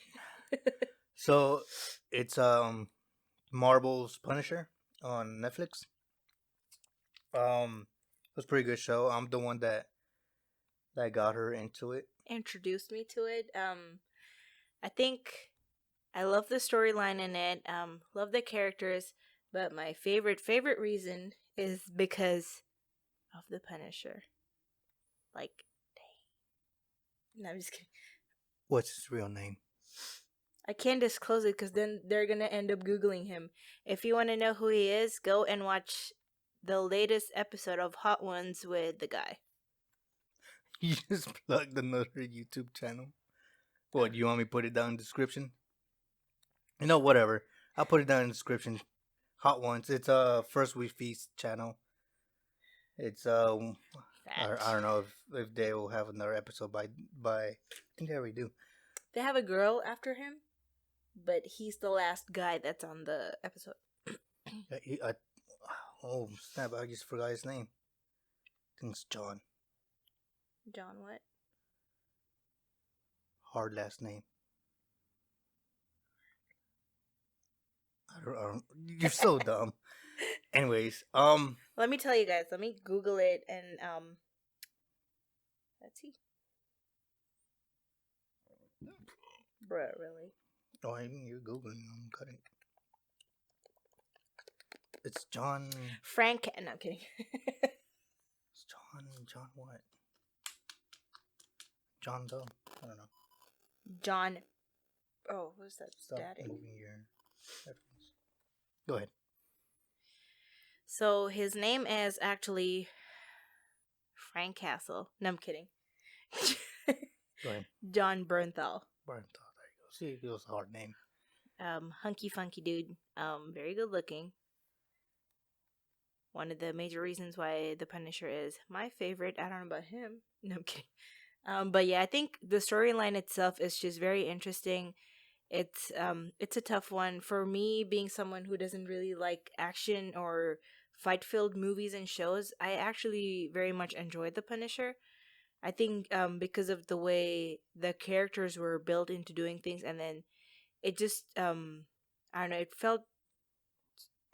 [SPEAKER 2] So it's Marvel's Punisher on Netflix. It was a pretty good show. I'm the one that got her into it.
[SPEAKER 1] Introduced me to it. I think I love the storyline in it. Love the characters, but my favorite reason is because of the Punisher. Like, dang. No, I'm just kidding.
[SPEAKER 2] What's his real name?
[SPEAKER 1] I can't disclose it because then they're gonna end up googling him. If you want to know who he is, go and watch the latest episode of Hot Ones with the guy.
[SPEAKER 2] You just plugged another YouTube channel. What, you want me to put it down in the description? You know, whatever. I'll put it down in the description. Hot Ones. It's a First We Feast channel. It's I don't know if they will have another episode by I think they already do.
[SPEAKER 1] They have a girl after him, but he's the last guy that's on the episode.
[SPEAKER 2] Oh snap! I just forgot his name. I think it's John.
[SPEAKER 1] John what?
[SPEAKER 2] Hard last name. I don't you're so dumb. Anyways,
[SPEAKER 1] let me tell you guys. Let me Google it and let's see. Bruh, really?
[SPEAKER 2] Oh, I mean, you're googling. I'm cutting. It's John.
[SPEAKER 1] Frank. No, I'm kidding.
[SPEAKER 2] It's John what? John Doe. I don't know.
[SPEAKER 1] John. Oh, what's that?
[SPEAKER 2] Stop
[SPEAKER 1] Static.
[SPEAKER 2] moving your headphones. Go ahead.
[SPEAKER 1] So his name is actually Frank Castle. No, I'm kidding.
[SPEAKER 2] Go ahead.
[SPEAKER 1] John Bernthal.
[SPEAKER 2] Bernthal. There you go. See, it was a hard name.
[SPEAKER 1] Hunky funky dude. Very good looking. One of the major reasons why The Punisher is my favorite. I don't know about him. No, I'm kidding. But yeah, I think the storyline itself is just very interesting. It's a tough one for me, being someone who doesn't really like action or fight-filled movies and shows. I actually very much enjoyed The Punisher. I think because of the way the characters were built into doing things, and then it just I don't know, it felt,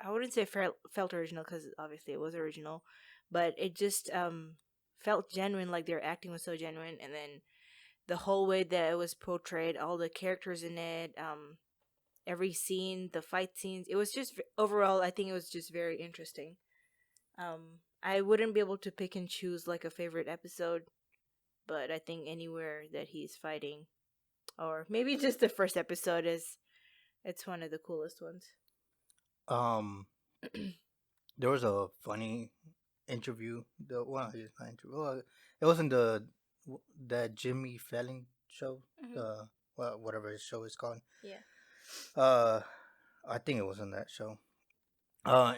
[SPEAKER 1] I wouldn't say felt original because obviously it was original, but it just felt genuine, like their acting was so genuine, and then the whole way that it was portrayed, all the characters in it, every scene, the fight scenes, it was just overall, I think it was just very interesting. I wouldn't be able to pick and choose like a favorite episode, but I think anywhere that he's fighting, or maybe just the first episode, it's one of the coolest ones.
[SPEAKER 2] There was a funny interview. It wasn't that Jimmy Fallon show. Whatever his show is called.
[SPEAKER 1] Yeah.
[SPEAKER 2] I think it was on that show.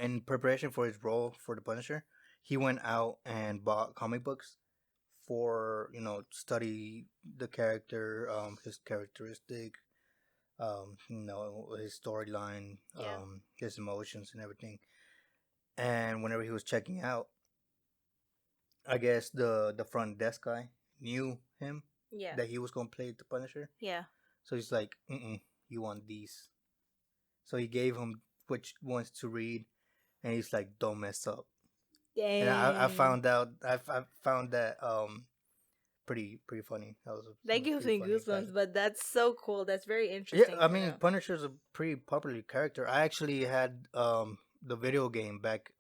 [SPEAKER 2] In preparation for his role for the Punisher, he went out and bought comic books for study the character, his characteristic, his storyline, his emotions and everything. And whenever he was checking out, I guess the front desk guy knew him.
[SPEAKER 1] Yeah.
[SPEAKER 2] That he was gonna play the Punisher.
[SPEAKER 1] Yeah.
[SPEAKER 2] So he's like, you want these? So he gave him which ones to read, and he's like, don't mess up.
[SPEAKER 1] Dang.
[SPEAKER 2] And I found that pretty funny.
[SPEAKER 1] That gives me goosebumps, but that's so cool. That's very interesting.
[SPEAKER 2] Yeah, I mean, Punisher's a pretty popular character. I actually had the video game back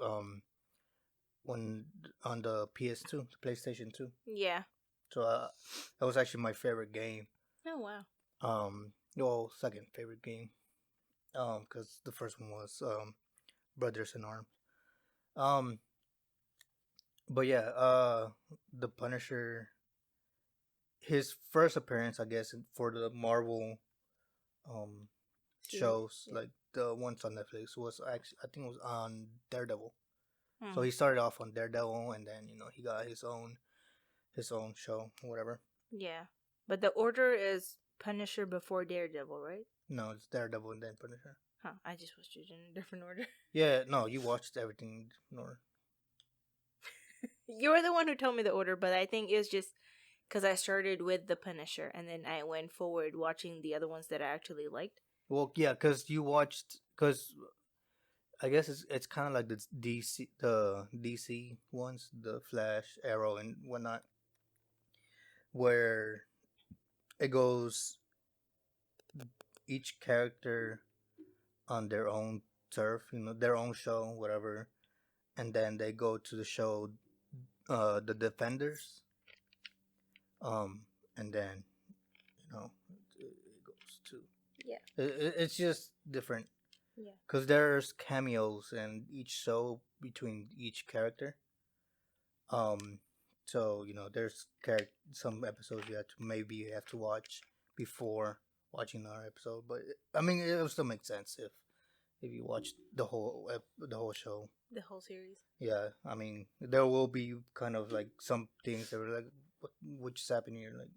[SPEAKER 2] when on the PS2, the PlayStation 2.
[SPEAKER 1] Yeah.
[SPEAKER 2] So that was actually my favorite game.
[SPEAKER 1] Oh wow.
[SPEAKER 2] Well, second favorite game. Because the first one was Brothers in Arms. But yeah, the Punisher, his first appearance, I guess, for the Marvel shows, like the ones on Netflix, was actually, I think it was on Daredevil. So he started off on Daredevil, and then he got his own show, whatever.
[SPEAKER 1] Yeah, but the order is Punisher before Daredevil, right?
[SPEAKER 2] No, it's Daredevil and then Punisher.
[SPEAKER 1] Huh? I just watched it in a different order.
[SPEAKER 2] Yeah, no, you watched everything in order.
[SPEAKER 1] You were the one who told me the order, but I think it was just because I started with the Punisher and then I went forward watching the other ones that I actually liked.
[SPEAKER 2] Well, yeah, because I guess it's kind of like the DC ones, the Flash, Arrow, and whatnot, where it goes each character on their own turf, their own show, whatever, and then they go to the show, the Defenders, and then it goes to
[SPEAKER 1] Yeah.
[SPEAKER 2] It's just different
[SPEAKER 1] Yeah.
[SPEAKER 2] because there's cameos in each show between each character. Um, so there's some episodes you have to watch before watching our episode, but I mean, it will still make sense if you watch the whole show.
[SPEAKER 1] The whole series.
[SPEAKER 2] Yeah, I mean, there will be kind of like some things that were like, which is happening here? Like,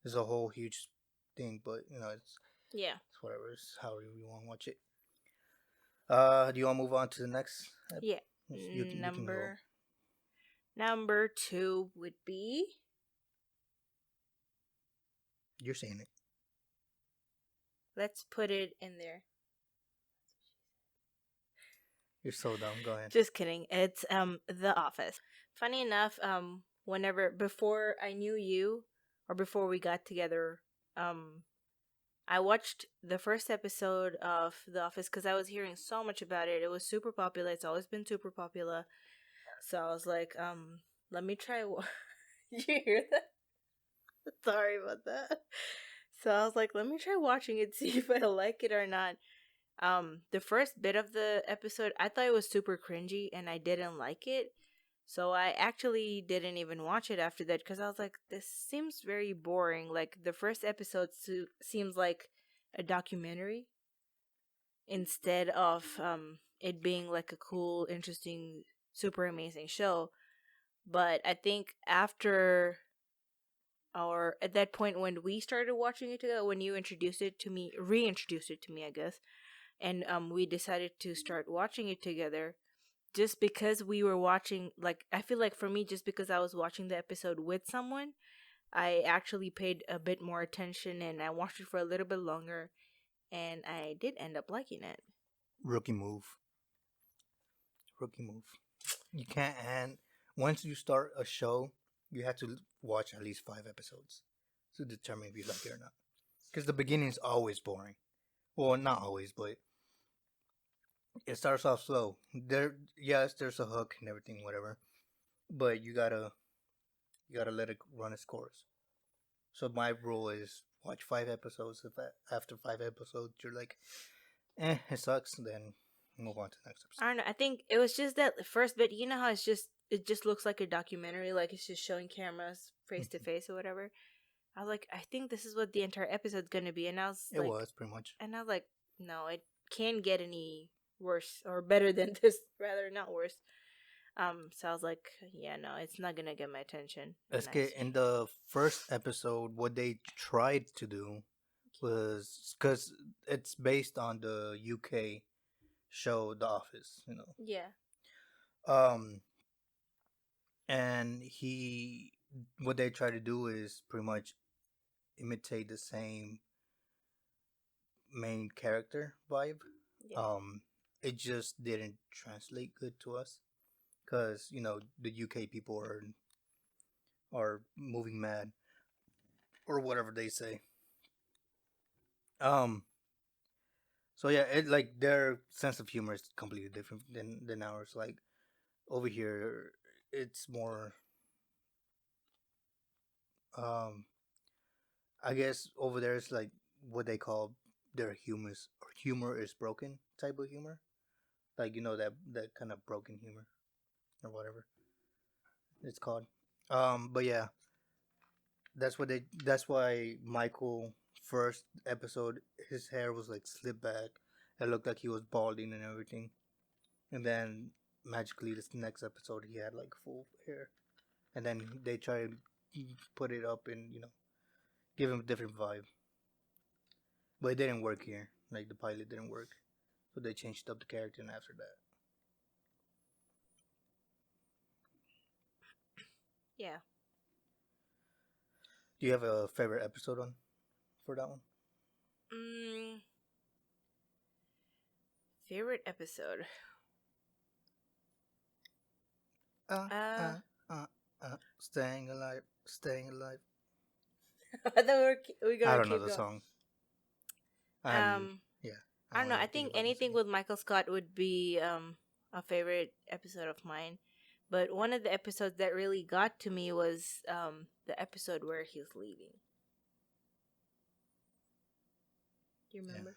[SPEAKER 2] it's a whole huge thing, but it's whatever. It's however you want to watch it. Do you want to move on to the next?
[SPEAKER 1] Yeah.
[SPEAKER 2] You can go.
[SPEAKER 1] Number 2 would be.
[SPEAKER 2] You're saying it.
[SPEAKER 1] Let's put it in there.
[SPEAKER 2] You're so dumb. Go ahead.
[SPEAKER 1] Just kidding. It's The Office. Funny enough, whenever before I knew you, or before we got together, I watched the first episode of The Office because I was hearing so much about it. It was super popular. It's always been super popular. So I was like, let me try. Did you hear that? Sorry about that. So I was like, let me try watching it, see if I like it or not. The first bit of the episode, I thought it was super cringy and I didn't like it. So I actually didn't even watch it after that because I was like, this seems very boring. Like, the first episode seems like a documentary instead of it being like a cool, interesting, super amazing show. But I think after, or at that point when we started watching it together, when you reintroduced it to me, I guess, and we decided to start watching it together, just because we were watching, like, I feel like for me, just because I was watching the episode with someone, I actually paid a bit more attention and I watched it for a little bit longer, and I did end up liking it.
[SPEAKER 2] Rookie move. You can't, and once you start a show, you have to watch at least 5 episodes to determine if you like it or not. Because the beginning is always boring. Well, not always, but it starts off slow. Yes, there's a hook and everything, whatever, but you gotta let it run its course. So my rule is watch 5 episodes. If after 5 episodes you're like, it sucks, then move on to the next episode.
[SPEAKER 1] I don't know. I think it was just that first bit. You know how it just looks like a documentary, like it's just showing cameras face to face or whatever. I was like, I think this is what the entire episode's gonna be, and
[SPEAKER 2] it was pretty much.
[SPEAKER 1] And I was like, no, it can't get any worse or better than this. Rather, not worse. So I was like, yeah, no, it's not gonna get my attention.
[SPEAKER 2] Let's get in the first episode. What they tried to do was, because it's based on the UK show The Office,
[SPEAKER 1] Yeah.
[SPEAKER 2] And what they try to do is pretty much imitate the same main character vibe.
[SPEAKER 1] Yeah.
[SPEAKER 2] It just didn't translate good to us because the UK people are moving mad or whatever they say. So yeah, it like their sense of humor is completely different than ours. Like over here, it's more. I guess over there it's like what they call their humor is broken type of humor, like that kind of broken humor or whatever it's called. But yeah, that's why Michael first episode, his hair was like slicked back. It looked like he was balding and everything, and then magically this next episode he had like full hair, and then they try to put it up and give him a different vibe. But it didn't work here. Like the pilot didn't work, so they changed up the character. And after that,
[SPEAKER 1] Yeah.
[SPEAKER 2] do you have a favorite episode for that one?
[SPEAKER 1] Favorite episode.
[SPEAKER 2] Staying alive, staying alive.
[SPEAKER 1] I thought we
[SPEAKER 2] I
[SPEAKER 1] gonna
[SPEAKER 2] don't know
[SPEAKER 1] keep
[SPEAKER 2] the
[SPEAKER 1] going.
[SPEAKER 2] song. Yeah.
[SPEAKER 1] I don't know. I think anything with Michael Scott would be a favorite episode of mine. But one of the episodes that really got to me was the episode where he's leaving. Do you
[SPEAKER 2] Yeah,
[SPEAKER 1] remember?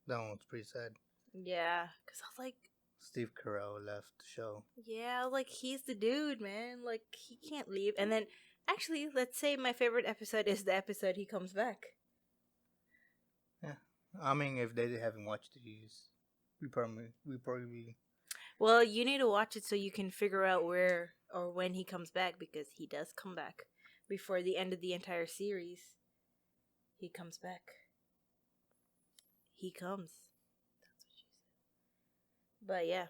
[SPEAKER 2] that one was pretty sad.
[SPEAKER 1] Yeah, because I was like,
[SPEAKER 2] Steve Carell left the show.
[SPEAKER 1] yeah, like he's the dude, man. Like he can't leave. And then, actually, let's say my favorite episode is the episode he comes back.
[SPEAKER 2] Yeah, I mean, if they haven't watched these, we probably.
[SPEAKER 1] Well, you need to watch it so you can figure out where or when he comes back because he does come back before the end of the entire series. He comes back. He comes. That's what she said. But yeah.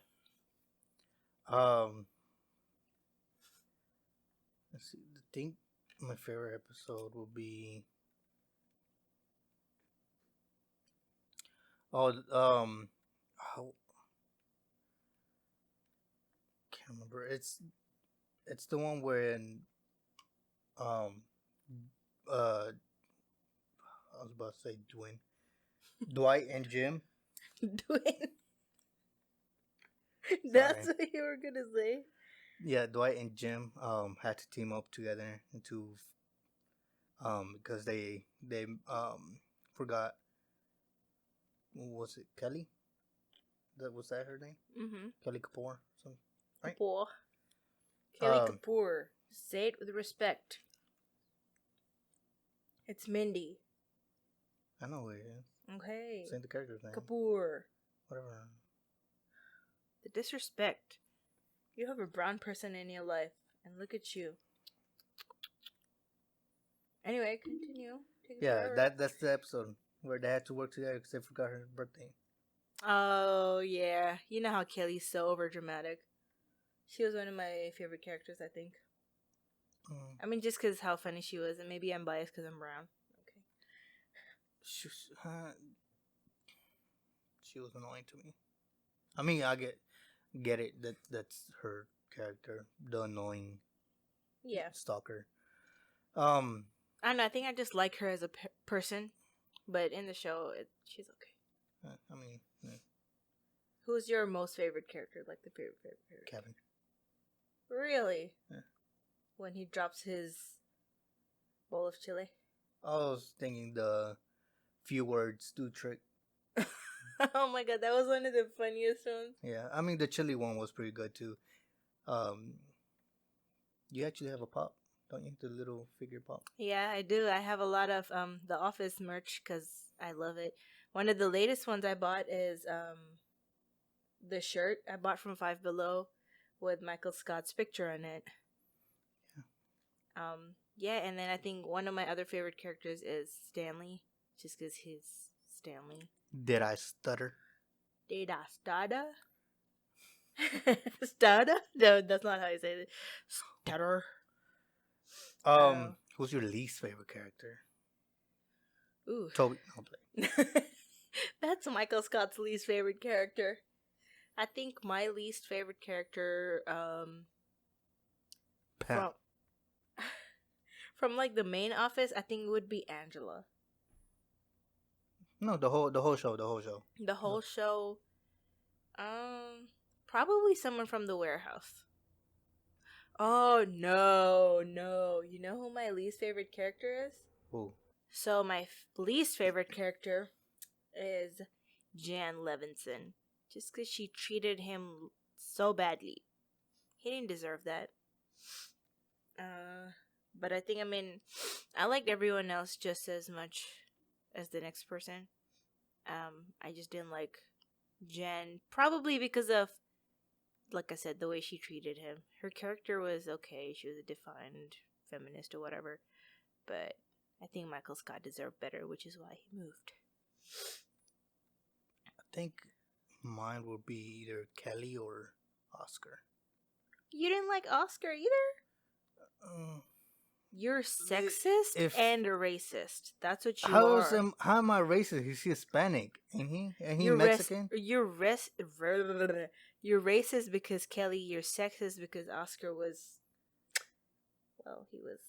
[SPEAKER 2] Let's see. I think my favorite episode will be. Oh, how can't remember. It's the one when um I was about to say Dwight and Jim.
[SPEAKER 1] Dwayne. That's what you were gonna say.
[SPEAKER 2] Yeah, Dwight and Jim had to team up together to because they forgot, what was it, Kelly? Was that her name?
[SPEAKER 1] Mm-hmm.
[SPEAKER 2] Kelly Kapoor, something, right?
[SPEAKER 1] Kapoor. Kelly Kapoor. Say it with respect. It's Mindy.
[SPEAKER 2] I know who it is.
[SPEAKER 1] Okay.
[SPEAKER 2] Say the character's name.
[SPEAKER 1] Kapoor.
[SPEAKER 2] Whatever.
[SPEAKER 1] The disrespect. You have a brown person in your life, and look at you. Anyway, continue.
[SPEAKER 2] Yeah, that's the episode where they had to work together because they forgot her birthday.
[SPEAKER 1] Oh, yeah. You know how Kelly's so overdramatic. She was one of my favorite characters, I think. I mean, just because how funny she was, and maybe I'm biased because I'm brown. Okay.
[SPEAKER 2] She was annoying to me. I mean, I get it. That's her character, the annoying stalker.
[SPEAKER 1] I don't know. I think I just like her as a person, but in the show, she's okay.
[SPEAKER 2] I mean, yeah.
[SPEAKER 1] Who's your most favorite character? Like the favorite?
[SPEAKER 2] Kevin.
[SPEAKER 1] Really?
[SPEAKER 2] Yeah.
[SPEAKER 1] When he drops his bowl of chili.
[SPEAKER 2] I was thinking the few words do trick.
[SPEAKER 1] Oh my god, that was one of the funniest ones.
[SPEAKER 2] Yeah, I mean the chili one was pretty good too. You actually have a pop, don't you? The little figure pop.
[SPEAKER 1] Yeah, I do. I have a lot of The Office merch because I love it. One of the latest ones I bought is the shirt I bought from Five Below with Michael Scott's picture on it. Yeah. Yeah, and then I think one of my other favorite characters is Stanley, just because he's Stanley.
[SPEAKER 2] Did I stutter?
[SPEAKER 1] Did I stutter? Stutter? No, that's not how you say it. Stutter.
[SPEAKER 2] Who's your least favorite character?
[SPEAKER 1] Ooh.
[SPEAKER 2] Toby.
[SPEAKER 1] That's Michael Scott's least favorite character. I think my least favorite character, from like the main office, I think it would be Angela.
[SPEAKER 2] No, the whole show.
[SPEAKER 1] The whole show. Probably someone from the warehouse. Oh no! You know who my least favorite character is?
[SPEAKER 2] Who?
[SPEAKER 1] So my least favorite character is Jan Levinson. Just because she treated him so badly. He didn't deserve that. But I think, I liked everyone else just as much as the next person. I just didn't like Jen. Probably because of, like I said, the way she treated him. Her character was okay. She was a defined feminist or whatever. But I think Michael Scott deserved better, which is why he moved.
[SPEAKER 2] I think mine would be either Kelly or Oscar.
[SPEAKER 1] You didn't like Oscar either? You're sexist and a racist. That's what you are.
[SPEAKER 2] How am I racist? He's Hispanic, ain't he? And he's Mexican?
[SPEAKER 1] You're racist because Kelly. You're sexist because Oscar was... Well, he was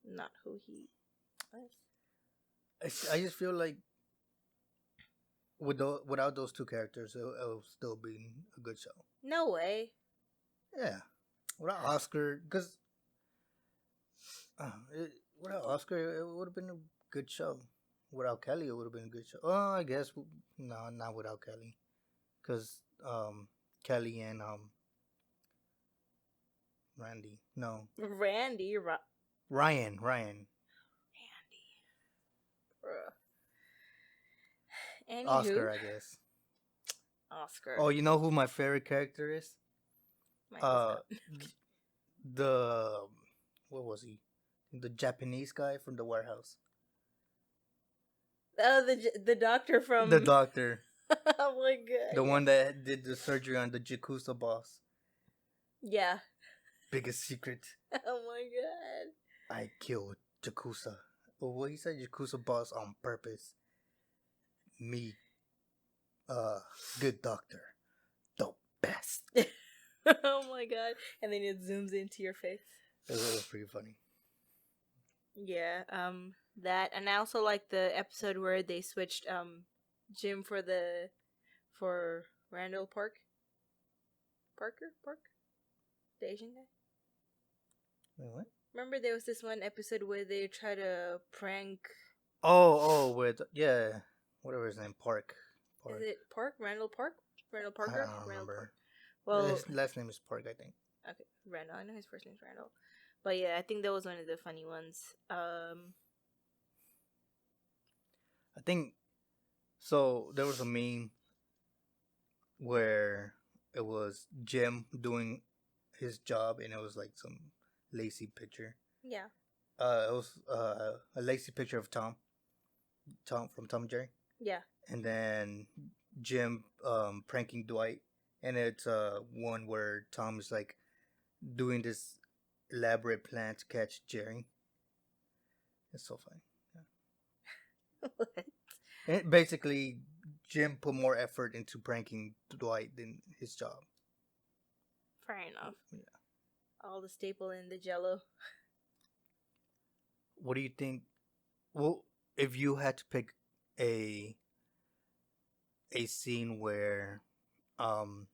[SPEAKER 1] not who he was.
[SPEAKER 2] I just feel like without those two characters, it'll still be a good show.
[SPEAKER 1] No way.
[SPEAKER 2] Yeah. Without Oscar, because... without Oscar, it would have been a good show. without Kelly, it would have been a good show. Oh, I guess no, not without Kelly, because Kelly and Randy, no,
[SPEAKER 1] Randy.
[SPEAKER 2] Ryan.
[SPEAKER 1] Randy.
[SPEAKER 2] Oscar,
[SPEAKER 1] Anywho,
[SPEAKER 2] I guess.
[SPEAKER 1] Oscar.
[SPEAKER 2] Oh, you know who my favorite character is?
[SPEAKER 1] Michael
[SPEAKER 2] Uh,
[SPEAKER 1] Scott.
[SPEAKER 2] the what was he? The Japanese guy from the warehouse.
[SPEAKER 1] Oh, the doctor from
[SPEAKER 2] The doctor.
[SPEAKER 1] Oh my god.
[SPEAKER 2] The one that did the surgery on the Yakuza boss.
[SPEAKER 1] Yeah.
[SPEAKER 2] Biggest secret.
[SPEAKER 1] Oh my god.
[SPEAKER 2] I killed Yakuza. Well, he said Yakuza boss on purpose. Me, good doctor. The best.
[SPEAKER 1] Oh my god. And then it zooms into your face.
[SPEAKER 2] It was pretty funny.
[SPEAKER 1] Yeah, that, and I also like the episode where they switched Jim for Randall Park. Park? The Asian guy?
[SPEAKER 2] Wait, what?
[SPEAKER 1] Remember there was this one episode where they try to prank
[SPEAKER 2] with whatever his name, Park.
[SPEAKER 1] Is it Park? Randall Park? Randall Parker?
[SPEAKER 2] I don't remember.
[SPEAKER 1] Well,
[SPEAKER 2] his last name is Park, I think.
[SPEAKER 1] okay, Randall. I know his first name's Randall. But yeah, I think that was one of the funny ones.
[SPEAKER 2] I think so. There was a meme where it was Jim doing his job, and it was like some lazy picture.
[SPEAKER 1] Yeah.
[SPEAKER 2] It was a lazy picture of Tom from Tom and Jerry.
[SPEAKER 1] Yeah.
[SPEAKER 2] And then Jim pranking Dwight, and it's one where Tom is like doing this elaborate plan to catch Jerry. It's so funny. Yeah.
[SPEAKER 1] What?
[SPEAKER 2] And basically, Jim put more effort into pranking Dwight than his job.
[SPEAKER 1] Fair enough.
[SPEAKER 2] Yeah.
[SPEAKER 1] All the staple in the Jello.
[SPEAKER 2] What do you think? Well, if you had to pick a scene where you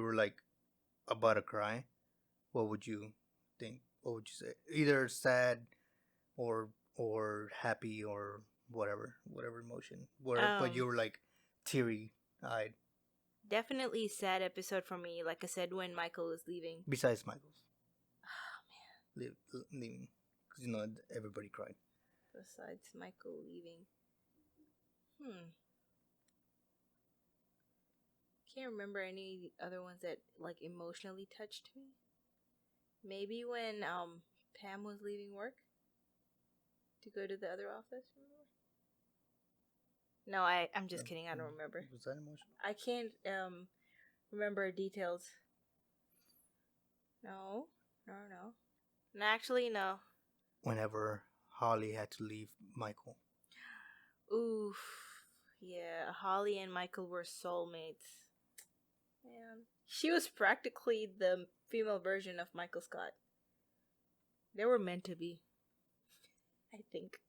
[SPEAKER 2] were like about to cry, what would you think? What would you say? Either sad or happy or whatever emotion. But you were like teary eyed.
[SPEAKER 1] Definitely sad episode for me. Like I said, when Michael was leaving.
[SPEAKER 2] Besides Michael's.
[SPEAKER 1] Oh man.
[SPEAKER 2] Leaving, because everybody cried.
[SPEAKER 1] Besides Michael leaving. Can't remember any other ones that like emotionally touched me. Maybe when Pam was leaving work to go to the other office. No, I'm just kidding. I don't remember.
[SPEAKER 2] Was that emotional?
[SPEAKER 1] I can't remember details. No. No, actually, no.
[SPEAKER 2] Whenever Holly had to leave Michael.
[SPEAKER 1] Oof. Yeah, Holly and Michael were soulmates. Man. She was practically the female version of Michael Scott. They were meant to be. I think.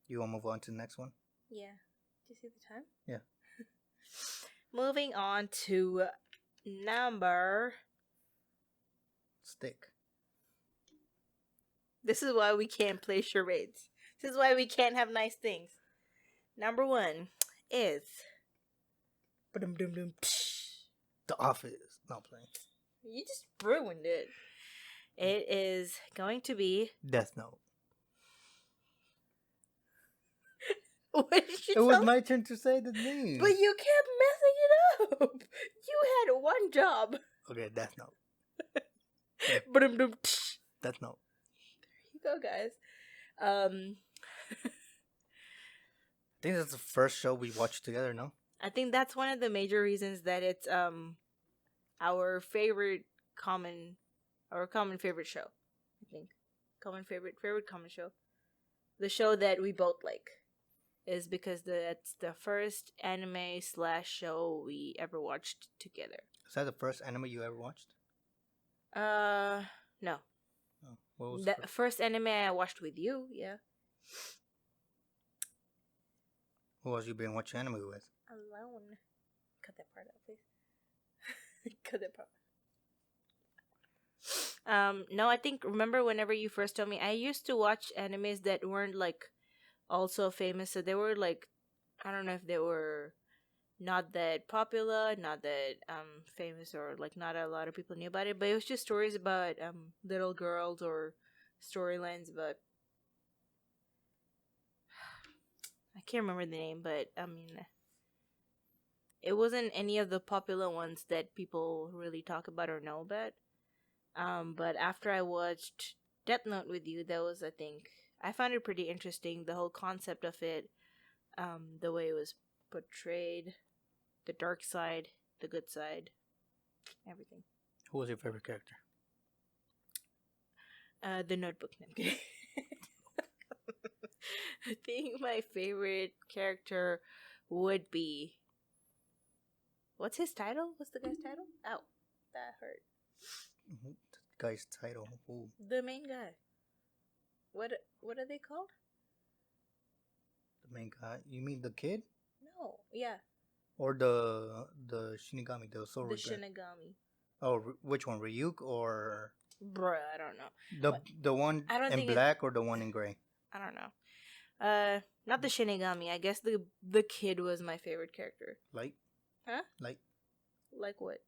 [SPEAKER 2] You want to move on to the next one?
[SPEAKER 1] Yeah. Do you see the time?
[SPEAKER 2] Yeah.
[SPEAKER 1] Moving on to number...
[SPEAKER 2] Stick.
[SPEAKER 1] This is why we can't play charades. This is why we can't have nice things. Number 1 is...
[SPEAKER 2] The Office. Not playing.
[SPEAKER 1] You just ruined it. It is going to be...
[SPEAKER 2] Death Note.
[SPEAKER 1] What did you
[SPEAKER 2] It was my turn to say the name.
[SPEAKER 1] But you kept messing it up. You had one job.
[SPEAKER 2] Okay, Death Note. Death Note.
[SPEAKER 1] There you go, guys.
[SPEAKER 2] I think that's the first show we watched together, no?
[SPEAKER 1] I think that's one of the major reasons that it's our common favorite show. I think favorite common show. The show that we both like is because that's the first anime / show we ever watched together.
[SPEAKER 2] Is that the first anime you ever watched?
[SPEAKER 1] No.
[SPEAKER 2] Oh, what was
[SPEAKER 1] the first anime I watched with you? Yeah.
[SPEAKER 2] Who else you been watching anime with?
[SPEAKER 1] Alone. Cut that part out, please. Cut that part. No, I think remember whenever you first told me, I used to watch animes that weren't like also famous, so they were like, I don't know if they were not that popular, not that famous, or like not a lot of people knew about it, but it was just stories about little girls or storylines about, I can't remember the name, but I mean it wasn't any of the popular ones that people really talk about or know about. But after I watched Death Note with you, that was, I think, I found it pretty interesting. The whole concept of it, the way it was portrayed, the dark side, the good side, everything.
[SPEAKER 2] Who was your favorite character?
[SPEAKER 1] The Notebook. No, I'm kidding. I think my favorite character would be, what's his title? What's the guy's title? Ow, that hurt.
[SPEAKER 2] The guy's title. Ooh.
[SPEAKER 1] The main guy. What are they called?
[SPEAKER 2] The main guy. You mean the kid?
[SPEAKER 1] No, yeah,
[SPEAKER 2] Or the Shinigami, the Soul
[SPEAKER 1] the
[SPEAKER 2] Reaper?
[SPEAKER 1] Shinigami.
[SPEAKER 2] Oh, which one? Ryuk or
[SPEAKER 1] Bruh, I don't know.
[SPEAKER 2] the one
[SPEAKER 1] I don't
[SPEAKER 2] in
[SPEAKER 1] think
[SPEAKER 2] black or the one in gray?
[SPEAKER 1] I don't know. Not the Shinigami. I guess the kid was my favorite character.
[SPEAKER 2] Light.
[SPEAKER 1] Huh?
[SPEAKER 2] Light.
[SPEAKER 1] Like what?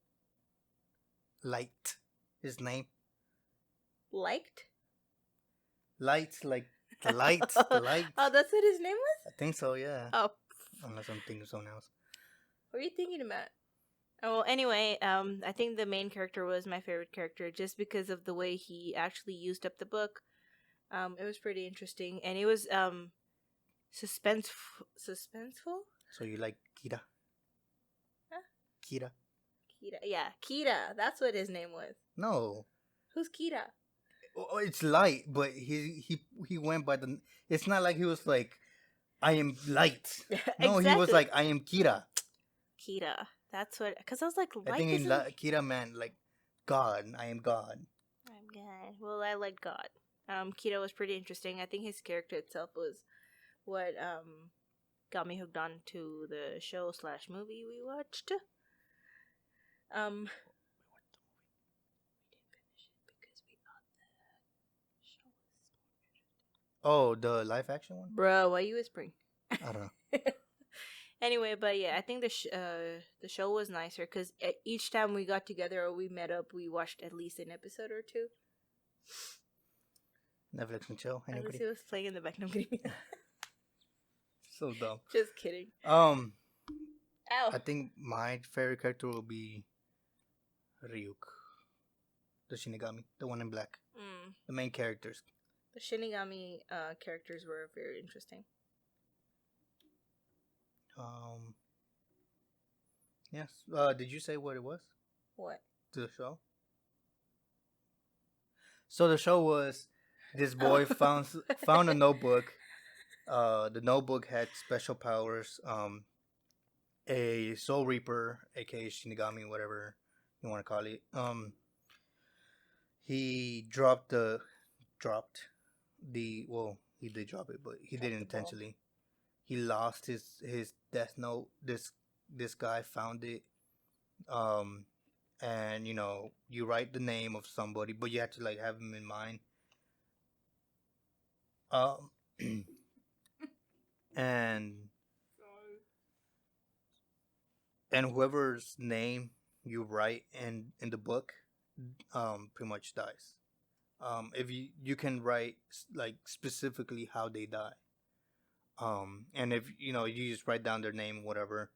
[SPEAKER 2] Light. His name.
[SPEAKER 1] Liked?
[SPEAKER 2] Light, like the light. The light.
[SPEAKER 1] Oh, that's what his name was?
[SPEAKER 2] I think so. Yeah.
[SPEAKER 1] Oh,
[SPEAKER 2] Unless I'm thinking of something else.
[SPEAKER 1] what are you thinking about? Oh, well, anyway, I think the main character was my favorite character just because of the way he actually used up the book. It was pretty interesting, and it was suspenseful.
[SPEAKER 2] So you like Kira?
[SPEAKER 1] Huh?
[SPEAKER 2] Kira?
[SPEAKER 1] Kira, yeah, Kira. That's what his name was.
[SPEAKER 2] No.
[SPEAKER 1] Who's Kira?
[SPEAKER 2] Oh, it's light, but he went by the. It's not like he was like, I am light. No, he was
[SPEAKER 1] Exactly.
[SPEAKER 2] like, I am Kira.
[SPEAKER 1] Kira. That's what. Because I was like,
[SPEAKER 2] I
[SPEAKER 1] light
[SPEAKER 2] think
[SPEAKER 1] isn't.
[SPEAKER 2] Kira meant like God. I am God.
[SPEAKER 1] I'm God. Well, I like God. Kira was pretty interesting. I think his character itself was what got me hooked on to the show / movie we watched. We didn't finish it because we thought the show was.
[SPEAKER 2] Oh, the live action one?
[SPEAKER 1] Bro, why are you whispering?
[SPEAKER 2] I don't know.
[SPEAKER 1] Anyway, but yeah, I think the show was nicer because each time we got together or we met up, we watched at least an episode or two.
[SPEAKER 2] Netflix and chill.
[SPEAKER 1] At least
[SPEAKER 2] Anybody?
[SPEAKER 1] it was playing in the background. I'm kidding.
[SPEAKER 2] So dumb.
[SPEAKER 1] Just kidding.
[SPEAKER 2] Ow.
[SPEAKER 1] I
[SPEAKER 2] think my favorite character will be Ryuk, the Shinigami, the one in black. The main characters.
[SPEAKER 1] The Shinigami characters were very interesting.
[SPEAKER 2] Yes. Did you say what it was?
[SPEAKER 1] What?
[SPEAKER 2] The show. So the show was this boy found a notebook. The notebook had special powers. A Soul Reaper, aka Shinigami, whatever you want to call it. He dropped the well, he did drop it, but he did it intentionally. He lost his death note. This guy found it. And you write the name of somebody, but you have to like have him in mind. And whoever's name you write in the book, pretty much dies. If you can write like specifically how they die. And if you just write down their name, whatever,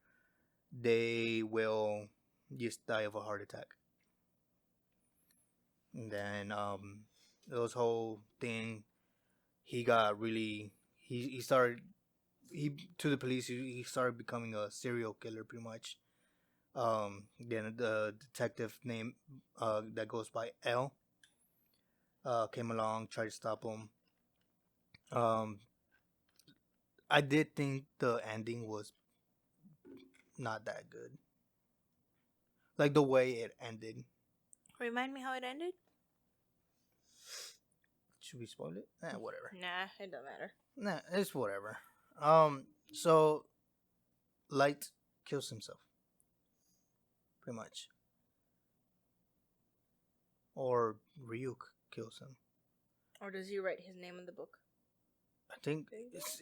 [SPEAKER 2] they will just die of a heart attack. And then those whole thing, he got really he started to the police. He started becoming a serial killer, pretty much. Then the detective name that goes by L came along, tried to stop him. I did think the ending was not that good. Like the way it ended.
[SPEAKER 1] Remind me how it ended?
[SPEAKER 2] Should we spoil it? Whatever.
[SPEAKER 1] Nah, it don't matter.
[SPEAKER 2] Nah, it's whatever. So Light kills himself. Pretty much. or Ryuk kills him.
[SPEAKER 1] Or does he write his name in the book?
[SPEAKER 2] I think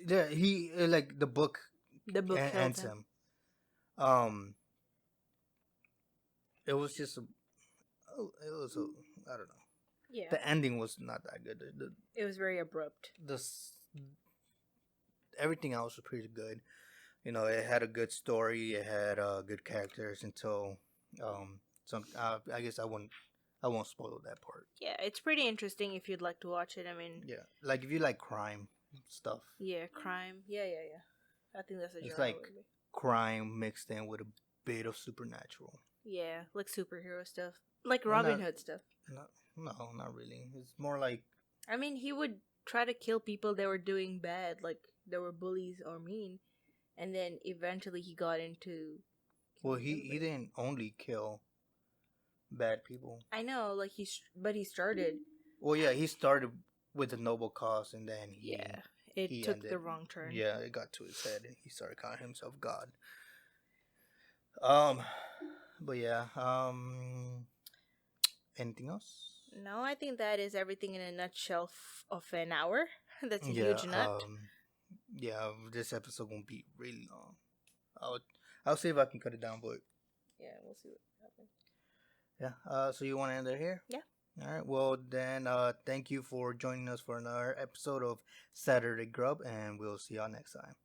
[SPEAKER 2] yeah, he like the book
[SPEAKER 1] The book kills
[SPEAKER 2] ends
[SPEAKER 1] him.
[SPEAKER 2] him. It was just it was a I don't know.
[SPEAKER 1] Yeah.
[SPEAKER 2] The ending was not that good.
[SPEAKER 1] It was very abrupt.
[SPEAKER 2] Everything else was pretty good. You know, it had a good story. It had good characters until some. I guess I won't spoil that part.
[SPEAKER 1] Yeah, it's pretty interesting if you'd like to watch it. I mean,
[SPEAKER 2] Yeah, like if you like crime stuff.
[SPEAKER 1] yeah, crime. Yeah. I think that's a
[SPEAKER 2] It's
[SPEAKER 1] genre.
[SPEAKER 2] like crime mixed in with a bit of supernatural.
[SPEAKER 1] Yeah, like superhero stuff, like
[SPEAKER 2] Well,
[SPEAKER 1] Robin
[SPEAKER 2] not-
[SPEAKER 1] Hood stuff.
[SPEAKER 2] No, not really. It's more like
[SPEAKER 1] I mean, he would try to kill people that were doing bad, like they were bullies or mean, and then eventually he got into.
[SPEAKER 2] well,
[SPEAKER 1] killing
[SPEAKER 2] he
[SPEAKER 1] everybody.
[SPEAKER 2] didn't only kill bad people.
[SPEAKER 1] I know, like but he started.
[SPEAKER 2] Well, yeah, he started with a noble cause, and then he
[SPEAKER 1] It
[SPEAKER 2] he
[SPEAKER 1] took
[SPEAKER 2] ended-
[SPEAKER 1] the wrong turn.
[SPEAKER 2] Yeah, it got to his head, and he started calling himself God. But yeah, anything else?
[SPEAKER 1] No, I think that is everything in a nutshell of an hour. That's a
[SPEAKER 2] Yeah,
[SPEAKER 1] huge nut.
[SPEAKER 2] yeah, this episode won't be really long. I'll see if I can cut it down, but
[SPEAKER 1] Yeah, we'll see what happens.
[SPEAKER 2] yeah. So you want to end it here?
[SPEAKER 1] Yeah.
[SPEAKER 2] All right. Well, then, thank you for joining us for another episode of Saturday Grub, and we'll see y'all next time.